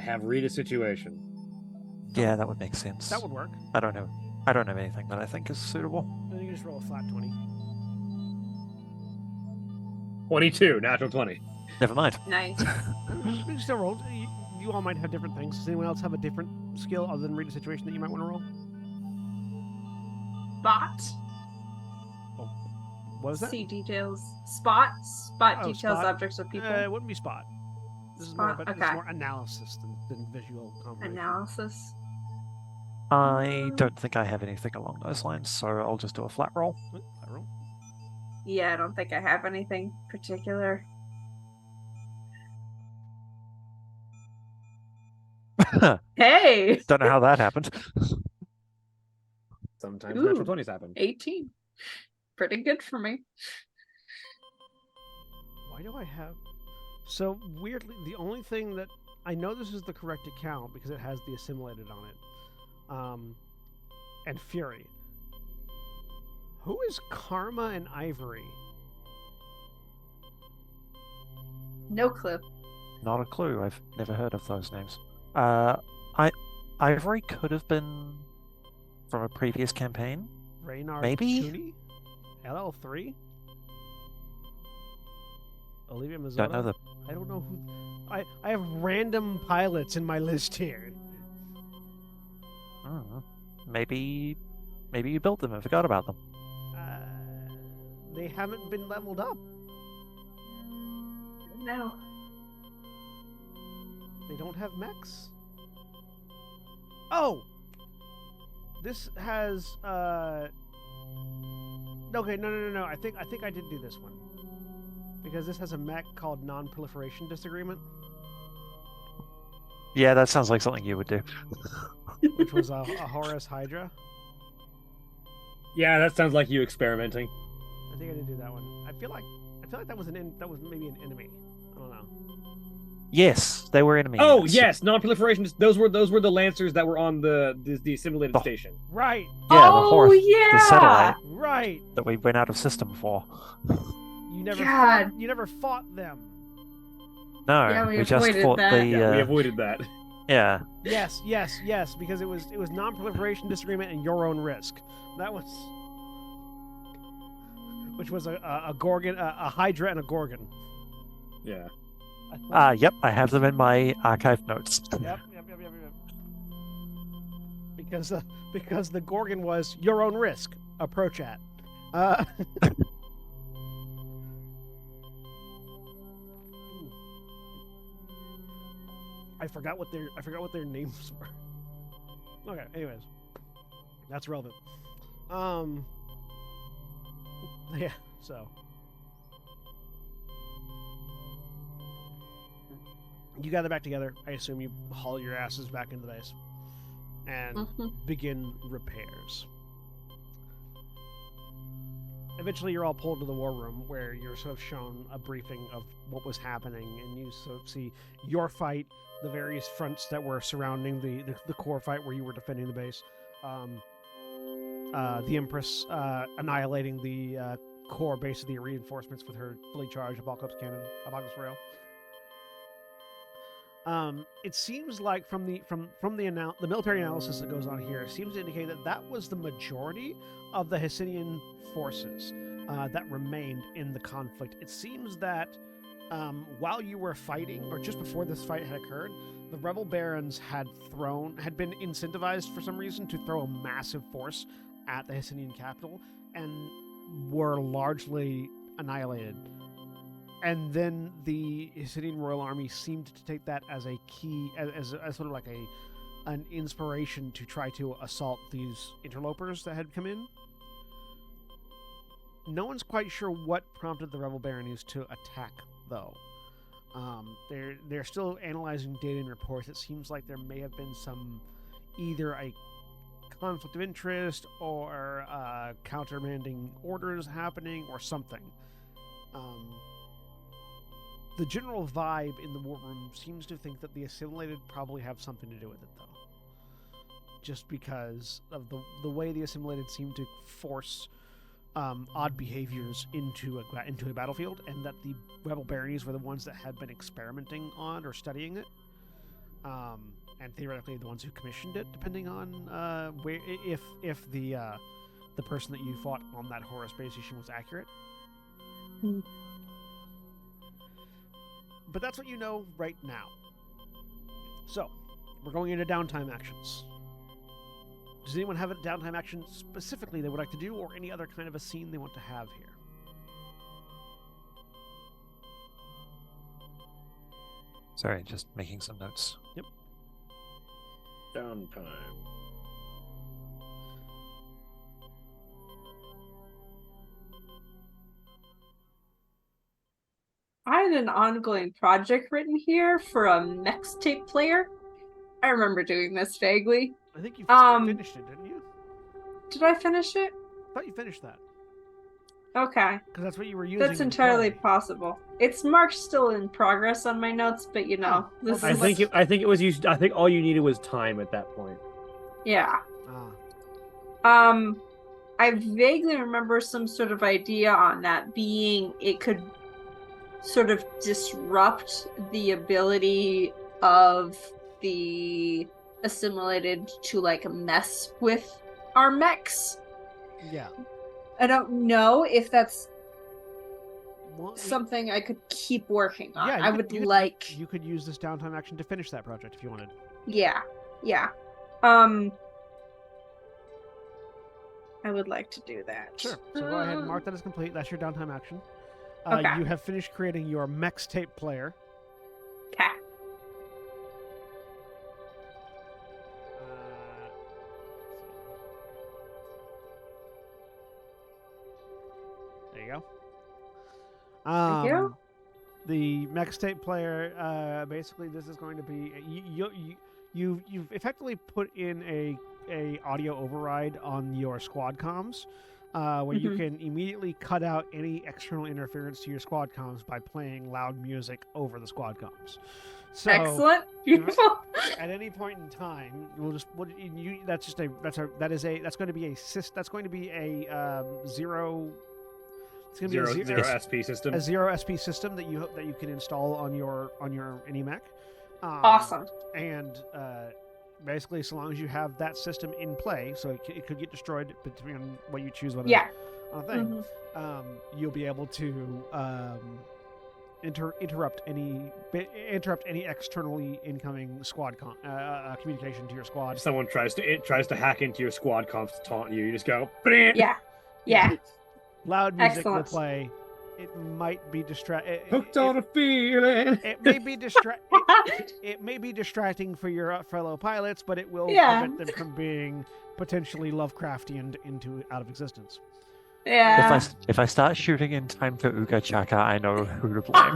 have read a situation. Yeah, that would make sense. That would work. I don't know anything that I think is suitable. Then you can just roll a flat 20. 22, natural 20. Never mind. Nice. You can still roll. You all might have different things. Does anyone else have a different skill other than read a situation that you might want to roll? Spot. What is that? See details. Spot details spot. objects or people. It wouldn't be spot. This Spot, is okay. more analysis than visual confirmation. Analysis. I don't think I have anything along those lines, so I'll just do a flat roll. Flat roll. Yeah, I don't think I have anything particular. Hey! Don't know how that happened. Sometimes Ooh. natural 20s happen. 18. Pretty good for me. Why do I have... So, weirdly, the only thing that... I know this is the correct account because it has the assimilated on it. And Fury. Who is Karma and Ivory? No clue. Not a clue. I've never heard of those names. Ivory could have been from a previous campaign. Reynard Maybe? Cooney? LL3? Olivia Mazzotta? Don't know the. I don't know who... I have random pilots in my list here. Maybe you built them and forgot about them. They haven't been leveled up. No. They don't have mechs. Oh! This has, Okay, no. I think I did do this one. Because this has a mech called Non-Proliferation Disagreement. Yeah, that sounds like something you would do. which was a Horus Hydra. Yeah, that sounds like you experimenting. I think I did do that one. I feel like that was that was maybe an enemy. I don't know. Yes, they were enemy Oh units. yes, non-proliferation. Those were the lancers that were on the assimilated Oh. station. Right. Yeah, Oh, the horse, the yeah! satellite Right. that we went out of system for. You never God. fought. You never fought them. No, Yeah, we just avoided fought that. the. Yeah, we avoided that. Yeah, Yes, because it was non-proliferation disagreement and your own risk. That was, which was a Gorgon, a Hydra, and a Gorgon. Yeah. yep, I have them in my archive notes. Yep. Because the Gorgon was your own risk. Approach at. I forgot what their names were. Okay, anyways. That's relevant. Yeah, so you gather back together. I assume you haul your asses back into the base and begin repairs. Eventually, you're all pulled to the war room where you're sort of shown a briefing of what was happening, and you sort of see your fight, the various fronts that were surrounding the core fight where you were defending the base. The Empress annihilating the core base of the reinforcements with her fully charged Apocalypse cannon, Apocalypse rail. It seems like from the military analysis that goes on here, it seems to indicate that was the majority of the Hessidian forces that remained in the conflict. It seems that while you were fighting, or just before this fight had occurred, the rebel barons had been incentivized for some reason to throw a massive force at the Hessidian capital and were largely annihilated. And then the Hessidian Royal Army seemed to take that as a key, as sort of like an inspiration to try to assault these interlopers that had come in. No one's quite sure what prompted the rebel baronies to attack, though. They're still analyzing data and reports. It seems like there may have been either a conflict of interest or countermanding orders happening or something. The general vibe in the war room seems to think that the assimilated probably have something to do with it, though. Just because of the way the assimilated seem to force odd behaviors into a battlefield, and that the rebel baronies were the ones that had been experimenting on or studying it, and theoretically the ones who commissioned it, depending on where if the person that you fought on that Horus base station was accurate. But that's what you know right now. So, we're going into downtime actions. Does anyone have a downtime action specifically they would like to do, or any other kind of a scene they want to have here? Sorry, just making some notes. Yep. Downtime. I had an ongoing project written here for a mixtape player. I remember doing this vaguely. I think you finished it, didn't you? Did I finish it? I thought you finished that. Okay. Because that's what you were using. That's entirely possible. It's marked still in progress on my notes, but you know, this I is think it was used. I think all you needed was time at that point. yeah. Ah. I vaguely remember some sort of idea on that being it could sort of disrupt the ability of the assimilated to like mess with our mechs. Yeah. I don't know if that's Well, something I could keep working on. Yeah, I would like. You could use this downtime action to finish that project if you wanted. Yeah. I would like to do that. Sure. So go ahead and mark that as complete. That's your downtime action. Okay. You have finished creating your mixtape player. Okay. There you go. Thank you. the mech state player. Basically, this is going to be you've effectively put in a audio override on your squad comms, where you can immediately cut out any external interference to your squad comms by playing loud music over the squad comms. So Excellent. Beautiful. at any point in time, that's going to be a zero. It's going to be Zero SP system. a zero SP system that you can install on your any mech. Awesome. And basically, so long as you have that system in play, so it could get destroyed depending on what you choose on a thing. You'll be able to interrupt any externally incoming squad communication to your squad. If someone tries to hack into your squad comms to taunt you, you just go. Yeah. Loud music will Excellent. play. It might be Hooked on a feeling. It may be it may be distracting for your fellow pilots, but it will prevent them from being potentially Lovecraftian out of existence. Yeah. If I start shooting in time for Uga Chaka, I know who to blame.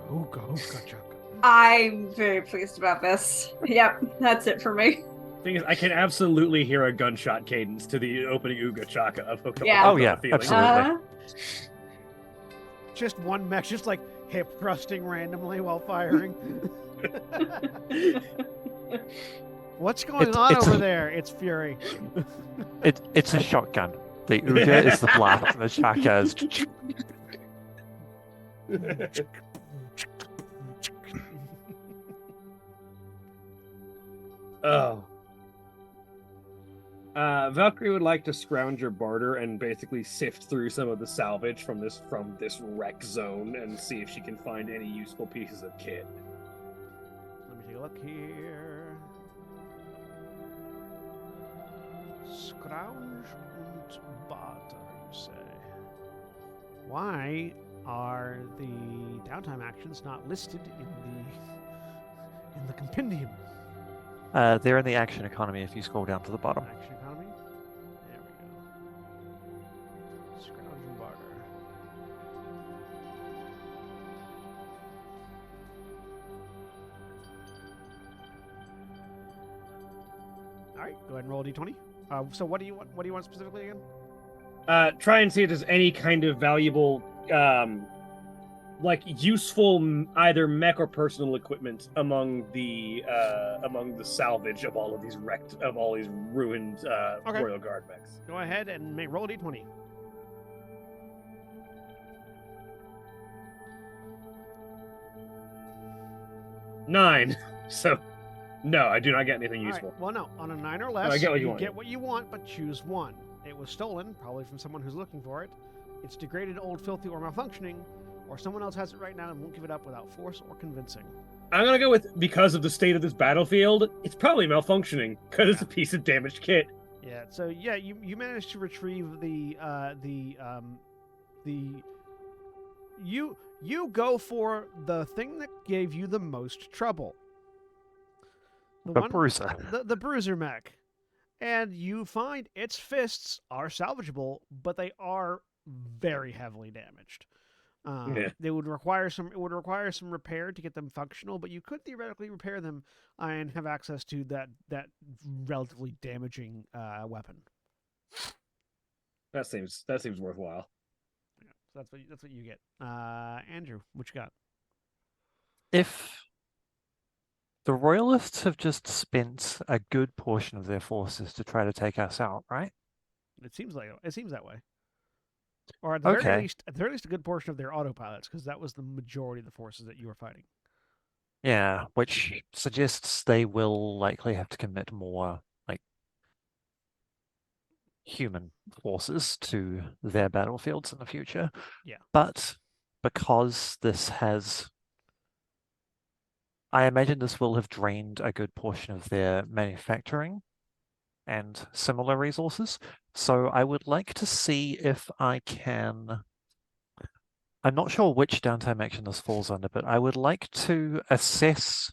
Ooga chaka. I'm very pleased about this. Yep, that's it for me. Thing is, I can absolutely hear a gunshot cadence to the opening Uga Chaka of Hooked Yeah. on Oh, yeah, a Feeling. absolutely. Just one mech, just like hip thrusting randomly while firing. What's going on over there? It's Fury. It's a shotgun. The Uga is the blast, and the Chaka is. Oh. Valkyrie would like to scrounge your barter and basically sift through some of the salvage from this wreck zone and see if she can find any useful pieces of kit. Let me take a look here. Scrounge und barter, you say. Why are the downtime actions not listed in the compendium? They're in the action economy if you scroll down to the bottom. Action economy. There we go. Scrounge and barter. All right, go ahead and roll a d20. So what do you want? What do you want specifically again? Try and see if there's any kind of valuable, useful either mech or personal equipment among the salvage of all of these ruined Royal Guard mechs. Go ahead and roll a d20. Nine. So, no, I do not get anything All right, useful. well, no. On a 9 or less, I get what you you want. get what you want, but choose one. It was stolen, probably from someone who's looking for it. It's degraded, old, filthy, or malfunctioning, or someone else has it right now and won't give it up without force or convincing. I'm gonna go with, because of the state of this battlefield, it's probably malfunctioning because it's a piece of damaged kit. Yeah. So yeah, you managed to retrieve you go for the thing that gave you the most trouble. The Bruiser. The Bruiser mech. And you find its fists are salvageable, but they are very heavily damaged. They would require some. It would require some repair to get them functional, but you could theoretically repair them and have access to that relatively damaging weapon. That seems worthwhile. Yeah, so that's what you get. Andrew, what you got? If the Royalists have just spent a good portion of their forces to try to take us out, right? It seems that way. Or at the very Okay. least, a good portion of their autopilots, because that was the majority of the forces that you were fighting. Yeah, which suggests they will likely have to commit more, human forces to their battlefields in the future. Yeah. But because I imagine this will have drained a good portion of their manufacturing and similar resources. So I would like to see if I can. I'm not sure which downtime action this falls under, but I would like to assess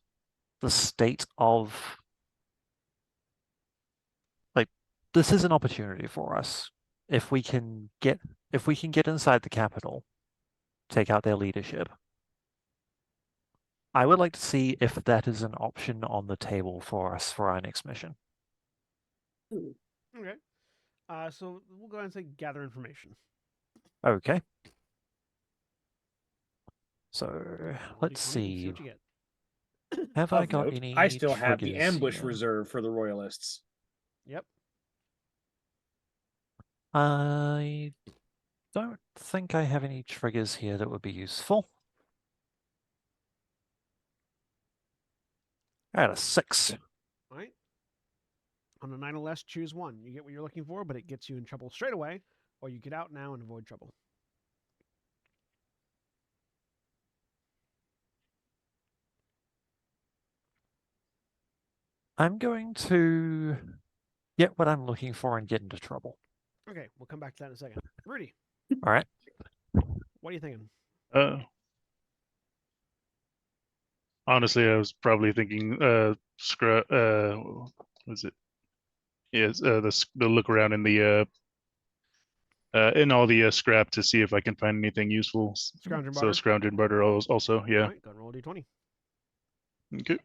the state of. This is an opportunity for us. If we can get if we can get inside the capital, take out their leadership, I would like to see if that is an option on the table for us for our next mission. Okay. So we'll go ahead and say gather information. Okay. So Roll let's D20, we'll see. what you get. Have I Of got note, any I still have the triggers ambush here? reserve for the royalists. Yep. I don't think I have any triggers here that would be useful. I got a 6. All right. On a 9 or less, choose one. You get what you're looking for, but it gets you in trouble straight away, or you get out now and avoid trouble. I'm going to get what I'm looking for and get into trouble. Okay, we'll come back to that in a second. Rudy, All right. what are you thinking? Honestly, I was probably thinking, was it? Yes, the look around in all the scrap to see if I can find anything useful. Scrounge and So barter? scrounge and barter also, yeah. All right, go and roll a D20. Okay.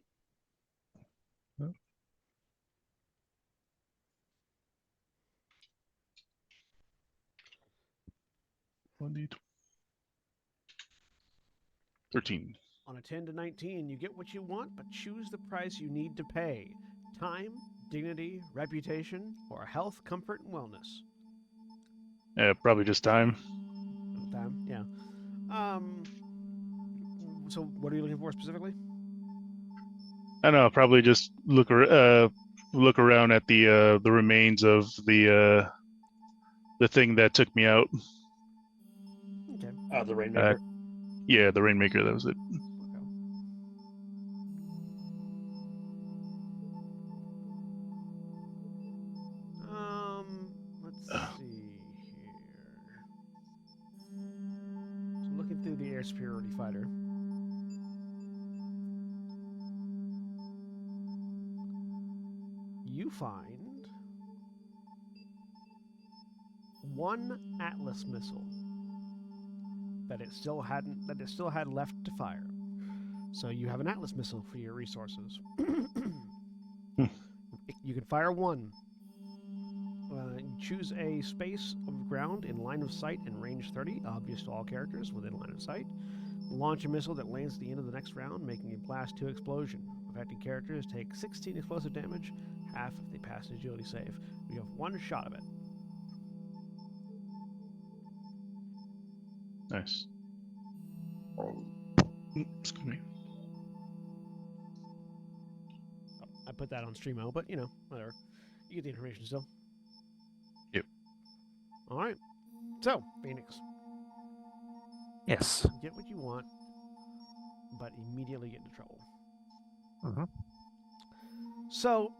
13. On a 10 to 19, you get what you want, but choose the price you need to pay. Time, dignity, reputation, or health, comfort, and wellness. Yeah, probably just time. Time, yeah. So what are you looking for specifically? I don't know. Probably just look around at the remains of the thing that took me out. Okay. The Rainmaker. Yeah, the Rainmaker. That was it. Okay. Let's see here. So looking through the air superiority fighter. You find one Atlas missile that it still had left to fire. So you have an Atlas missile for your resources. You can fire one. Choose a space of ground in line of sight and range 30, obvious to all characters within line of sight. Launch a missile that lands at the end of the next round, making a blast 2 explosion. Affected characters take 16 explosive damage, half if they pass an agility save. You have one shot of it. Nice. Excuse me. I put that on Streamo, but you know, whatever. You get the information still. Yep. All right. So, Phoenix, Yes. get what you want, but immediately get into trouble. Mm-hmm. So,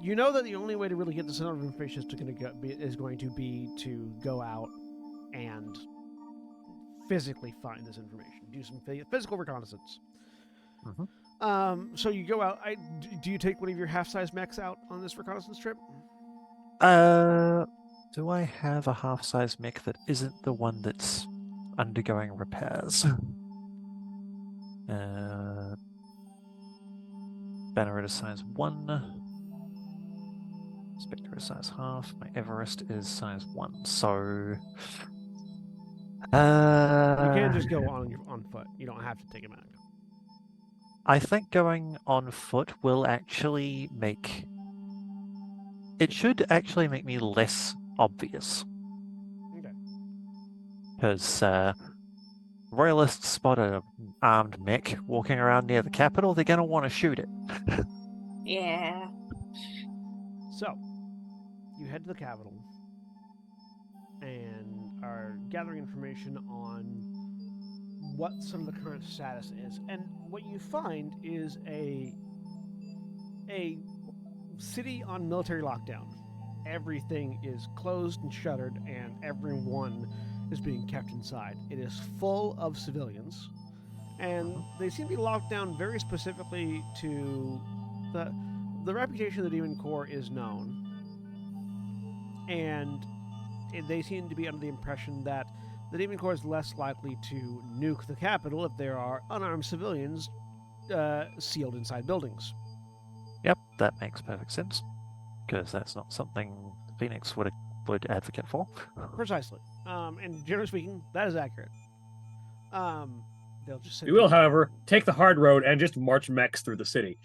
you know that the only way to really get this sort of information is going to be to go out and physically find this information, do some physical reconnaissance. Mm-hmm. So you go out. Do you take one of your half-size mechs out on this reconnaissance trip? Do I have a half-size mech that isn't the one that's undergoing repairs? Banner is size 1. Spectre is size half. My Everest is size 1. So, You can just go on foot. You don't have to take a mech. I think going on foot will actually make... It should actually make me less obvious. Okay. Because Royalists spot an armed mech walking around near the capital, they're going to want to shoot it. Yeah. So, you head to the capital and are gathering information on what some of the current status is. And what you find is a city on military lockdown. Everything is closed and shuttered, and everyone is being kept inside. It is full of civilians, and they seem to be locked down very specifically to the reputation of the Demon Corps is known, and they seem to be under the impression that the Demon Corps is less likely to nuke the capital if there are unarmed civilians sealed inside buildings. Yep, that makes perfect sense. Because that's not something Phoenix would advocate for. Precisely. And generally speaking, that is accurate. They'll just We will, however, take the hard road and just march mechs through the city.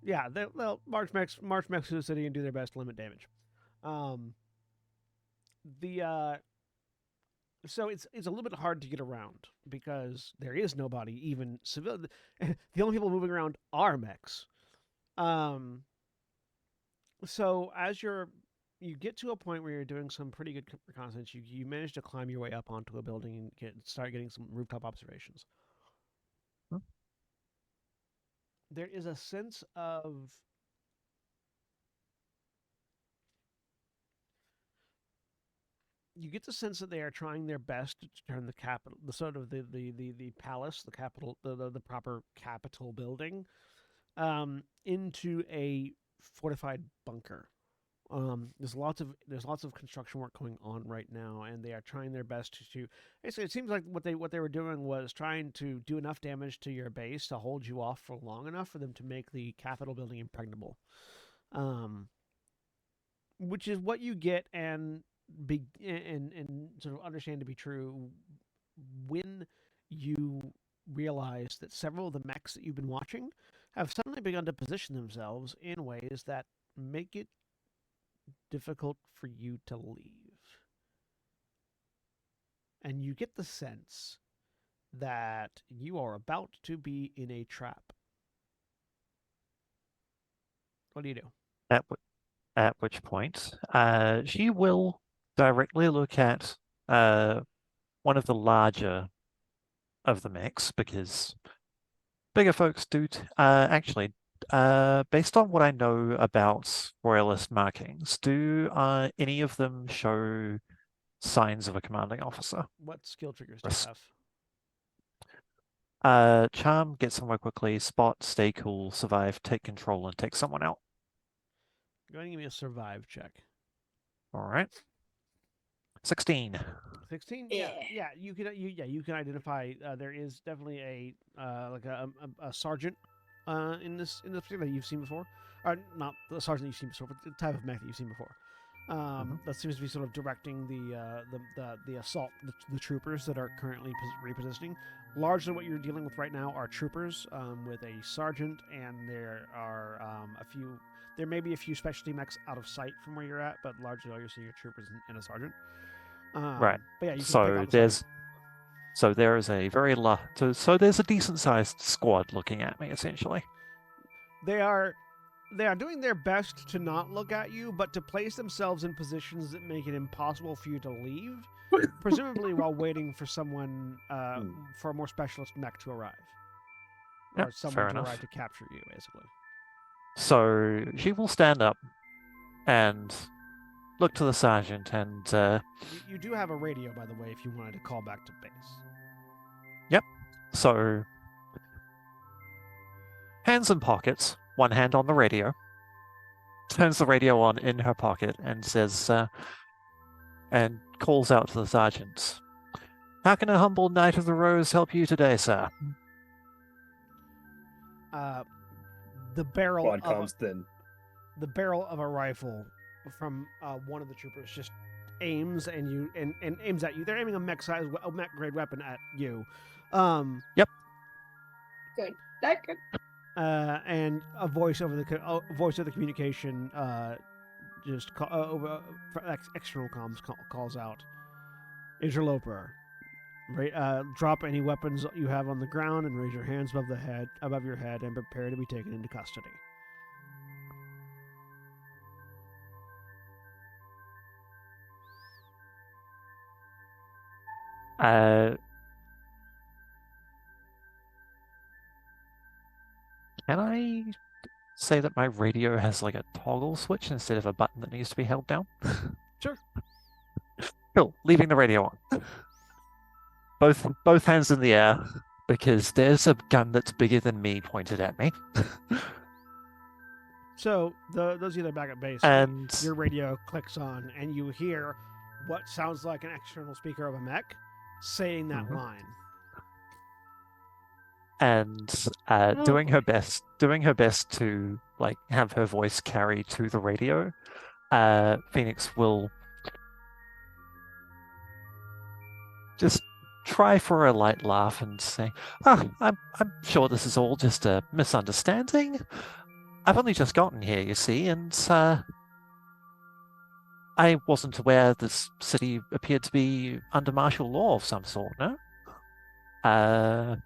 Yeah, they'll march mechs to the city and do their best to limit damage. So it's a little bit hard to get around because there is nobody, even civil. The only people moving around are mechs. So as you get to a point where you're doing some pretty good reconnaissance, you manage to climb your way up onto a building and start getting some rooftop observations. Huh? There is a sense of you get the sense that they are trying their best to turn the capital, the sort of the palace, the capital, the proper capital building, into a fortified bunker. There's lots of construction work going on right now, and they are trying their best to. Basically, it seems like what they were doing was trying to do enough damage to your base to hold you off for long enough for them to make the capital building impregnable. Which is what you get and sort of understand to be true when you realize that several of the mechs that you've been watching have suddenly begun to position themselves in ways that make it difficult for you to leave. And you get the sense that you are about to be in a trap. What do you do? At which point, she will directly look at one of the larger of the mechs, because bigger folks do actually. Based on what I know about royalist markings, do any of them show signs of a commanding officer? What skill triggers do you have? Charm, get somewhere quickly, spot, stay cool, survive, take control, and take someone out. Go ahead and give me a survive check. All right. 16. 16. Yeah. You can identify. There is definitely a sergeant in this particular that you've seen before, or not the sergeant that you've seen before, but the type of mech that you've seen before. That seems to be sort of directing the assault, the troopers that are currently repositioning. Largely, what you're dealing with right now are troopers with a sergeant, and there are a few. There may be a few specialty mechs out of sight from where you're at, but largely all you're seeing are troopers and a sergeant. Right. But yeah, you can So pick out there's. So there is a very so there's a decent-sized squad looking at me, essentially. They are doing their best to not look at you, but to place themselves in positions that make it impossible for you to leave, presumably while waiting for someone, for a more specialist mech to arrive. Yep, or someone fair to enough. arrive to capture you, basically. So she will stand up and look to the sergeant and... You do have a radio, by the way, if you wanted to call back to base. Yep. So, hands in pockets, one hand on the radio, turns the radio on in her pocket and says, and calls out to the sergeant, "How can a humble Knight of the Rose help you today, sir?" The barrel the barrel of a rifle from one of the troopers just aims and aims at you. They're aiming a mech grade weapon at you. Yep. Good. That good. And a voice over the communication just over external comms calls out, "Interloper, drop any weapons you have on the ground and raise your hands above your head and prepare to be taken into custody." Can I say that my radio has like a toggle switch instead of a button that needs to be held down? Sure. Cool. Leaving the radio on. Both hands in the air, because there's a gun that's bigger than me pointed at me. So those of you that are back at base, And your radio clicks on, and you hear what sounds like an external speaker of a mech saying that Mhm. line. And Oh, doing her boy. best to like have her voice carry to the radio. Phoenix will just try for a light laugh and say, I'm sure this is all just a misunderstanding. I've only just gotten here, you see, and I wasn't aware this city appeared to be under martial law of some sort, no? I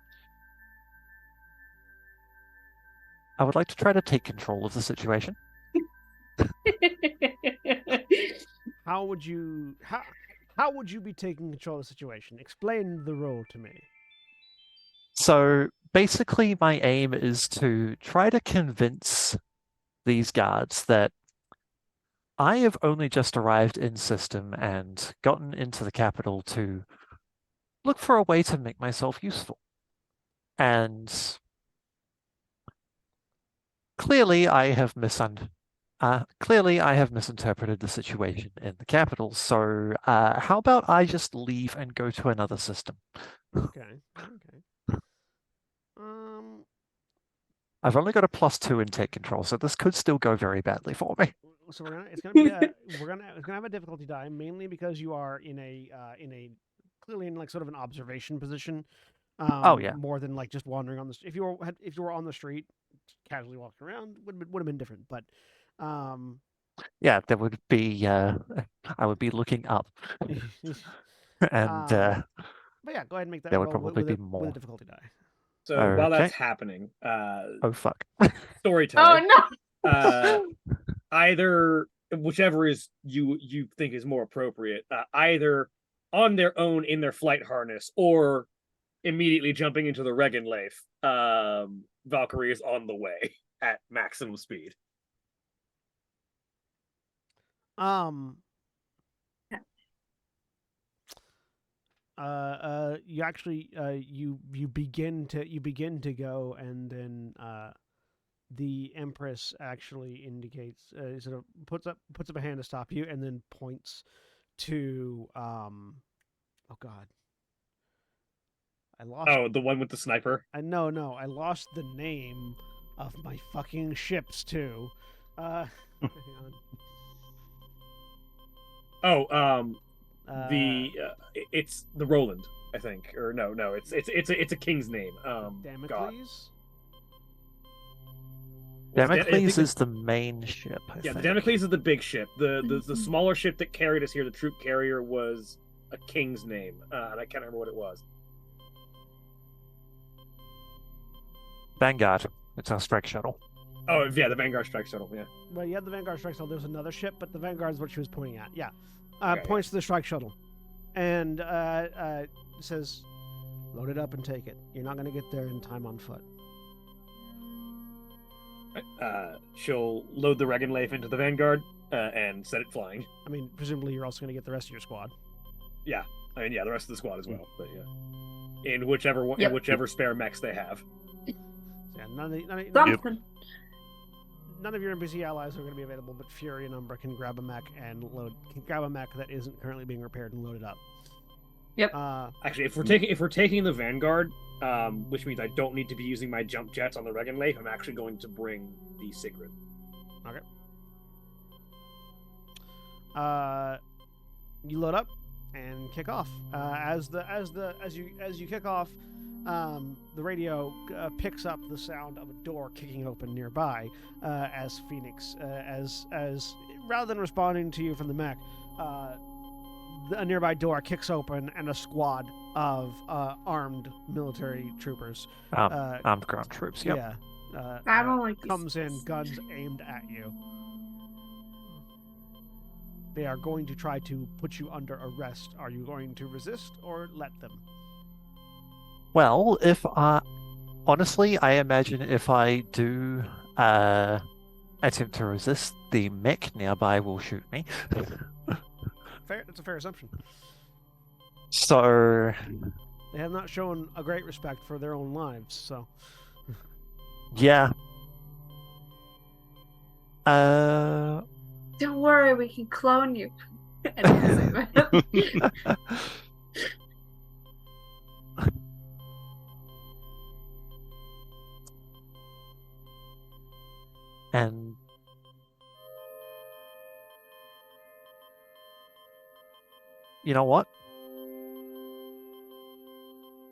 would like to try to take control of the situation. How would you be taking control of the situation? Explain the role to me. So basically, my aim is to try to convince these guards that I have only just arrived in system and gotten into the capital to look for a way to make myself useful. And clearly I have misinterpreted the situation in the capital. So how about I just leave and go to another system? Okay. Um. I've only got a +2 in take control, so this could still go very badly for me. So it's gonna be it's gonna have a difficulty die, mainly because you are in a clearly in like sort of an observation position. Oh yeah. More than like just wandering on the. If you were on the street, casually walking around, would have been different. But Yeah, there would be I would be looking up. And but yeah, go ahead and make that there would roll probably be with more. a difficulty die. So while Okay. that's happening, Oh fuck. storyteller. Oh no! Either whichever is you think is more appropriate, either on their own in their flight harness or immediately jumping into the Regenleif, Valkyrie is on the way at maximum speed. You actually you begin to go, and then the Empress actually indicates sort of puts up a hand to stop you, and then points to oh god, I lost. Oh, the one with the sniper. I I lost the name of my fucking ships too. Hang on. Oh, it's the Roland, I think, or no, it's a king's name. Damocles. God. Damocles is the main ship. I Yeah, think. the Damocles is the big ship. The smaller ship that carried us here, the troop carrier, was a king's name, and I can't remember what it was. Vanguard. It's our strike shuttle. Oh yeah, the Vanguard strike shuttle. Yeah. Well, you had the Vanguard strike shuttle. There's another ship, but the Vanguard is what she was pointing at. Yeah, Okay, points to the strike shuttle, and says, "Load it up and take it. You're not going to get there in time on foot." She'll load the Regenleif into the Vanguard and set it flying. I mean, presumably you're also going to get the rest of your squad. Yeah, I mean, yeah, the rest of the squad as well. But yeah, in whichever Yep. whichever spare mechs they have. So, yeah, Something. none of your NPC allies are going to be available, but Fury and Umbra can grab a mech that isn't currently being repaired and load it up. Yep. Actually, if we're taking the Vanguard, which means I don't need to be using my jump jets on the Regenleif, I'm actually going to bring the Sigrid. Okay. You load up and kick off. As you kick off, the radio picks up the sound of a door kicking open nearby. As Phoenix, as rather than responding to you from the mech, a nearby door kicks open, and a squad of armed military troopers, Armed ground troops. Yep. yeah, I don't like these comes in, things. guns aimed at you. They are going to try to put you under arrest. Are you going to resist or let them? Well, honestly, I imagine if I do attempt to resist, the mech nearby will shoot me. Fair. That's a fair assumption. So They have not shown a great respect for their own lives, so yeah. Don't worry, we can clone you. I didn't say that. And you know what?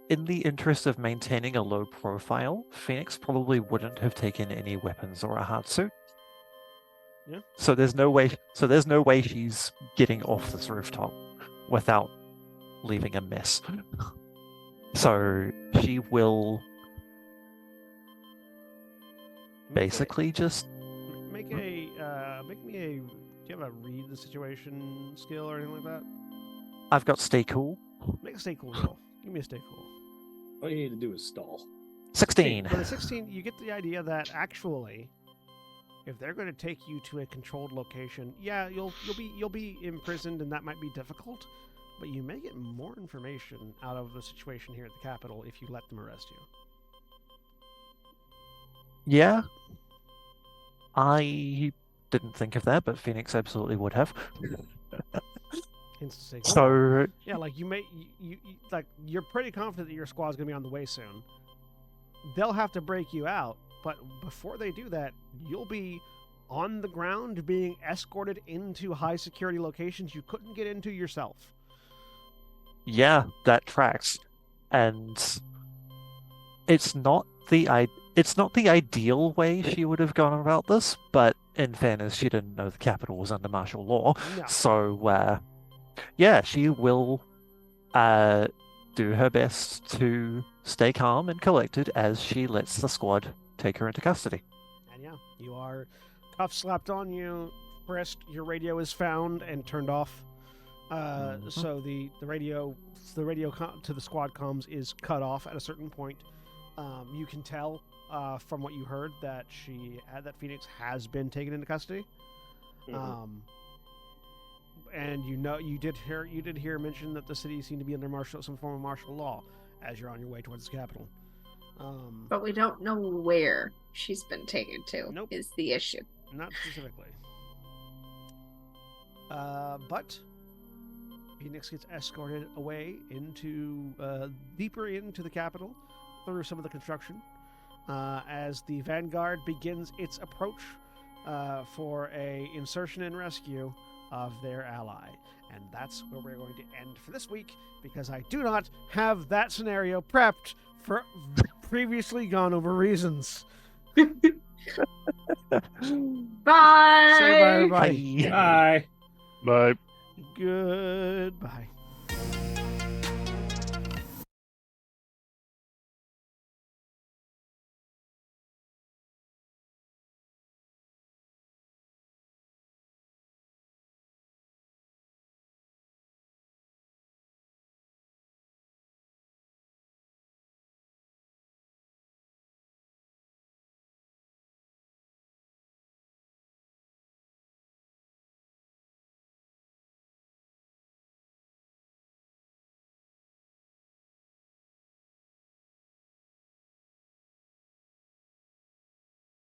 In the interest of maintaining a low profile, Phoenix probably wouldn't have taken any weapons or a hard suit. Yeah. So there's no way she's getting off this rooftop without leaving a mess. So she will basically just make me a. Do you have a read the situation skill or anything like that? I've got stay cool. Make a stay cool roll. Give me a stay cool. All you need to do is stall. 16. For the 16, you get the idea that actually, if they're going to take you to a controlled location, yeah, you'll be imprisoned, and that might be difficult. But you may get more information out of the situation here at the Capitol if you let them arrest you. Yeah. I didn't think of that, but Phoenix absolutely would have. Hence to say, So yeah, like you like you're pretty confident that your squad's going to be on the way soon. They'll have to break you out, but before they do that, you'll be on the ground being escorted into high security locations you couldn't get into yourself. yeah, that tracks. And it's not the ideal way she would have gone about this, but in fairness, she didn't know the capital was under martial law. No. So yeah, she will do her best to stay calm and collected as she lets the squad take her into custody. And yeah, you are cuffs slapped on you, frisked, your radio is found and turned off. So the radio to the squad comms is cut off at a certain point. You can tell from what you heard that that Phoenix has been taken into custody. Mhm. And you did hear mention that the city seemed to be under some form of martial law as you're on your way towards the capital. But we don't know where she's been taken to. Nope. Is the issue. Not specifically. But Phoenix gets escorted away into deeper into the capital through some of the construction as the Vanguard begins its approach for a insertion and rescue of their ally. And that's where we're going to end for this week, because I do not have that scenario prepped for previously gone over reasons. Bye. Say bye, everybody. Bye. Bye. Bye. Goodbye.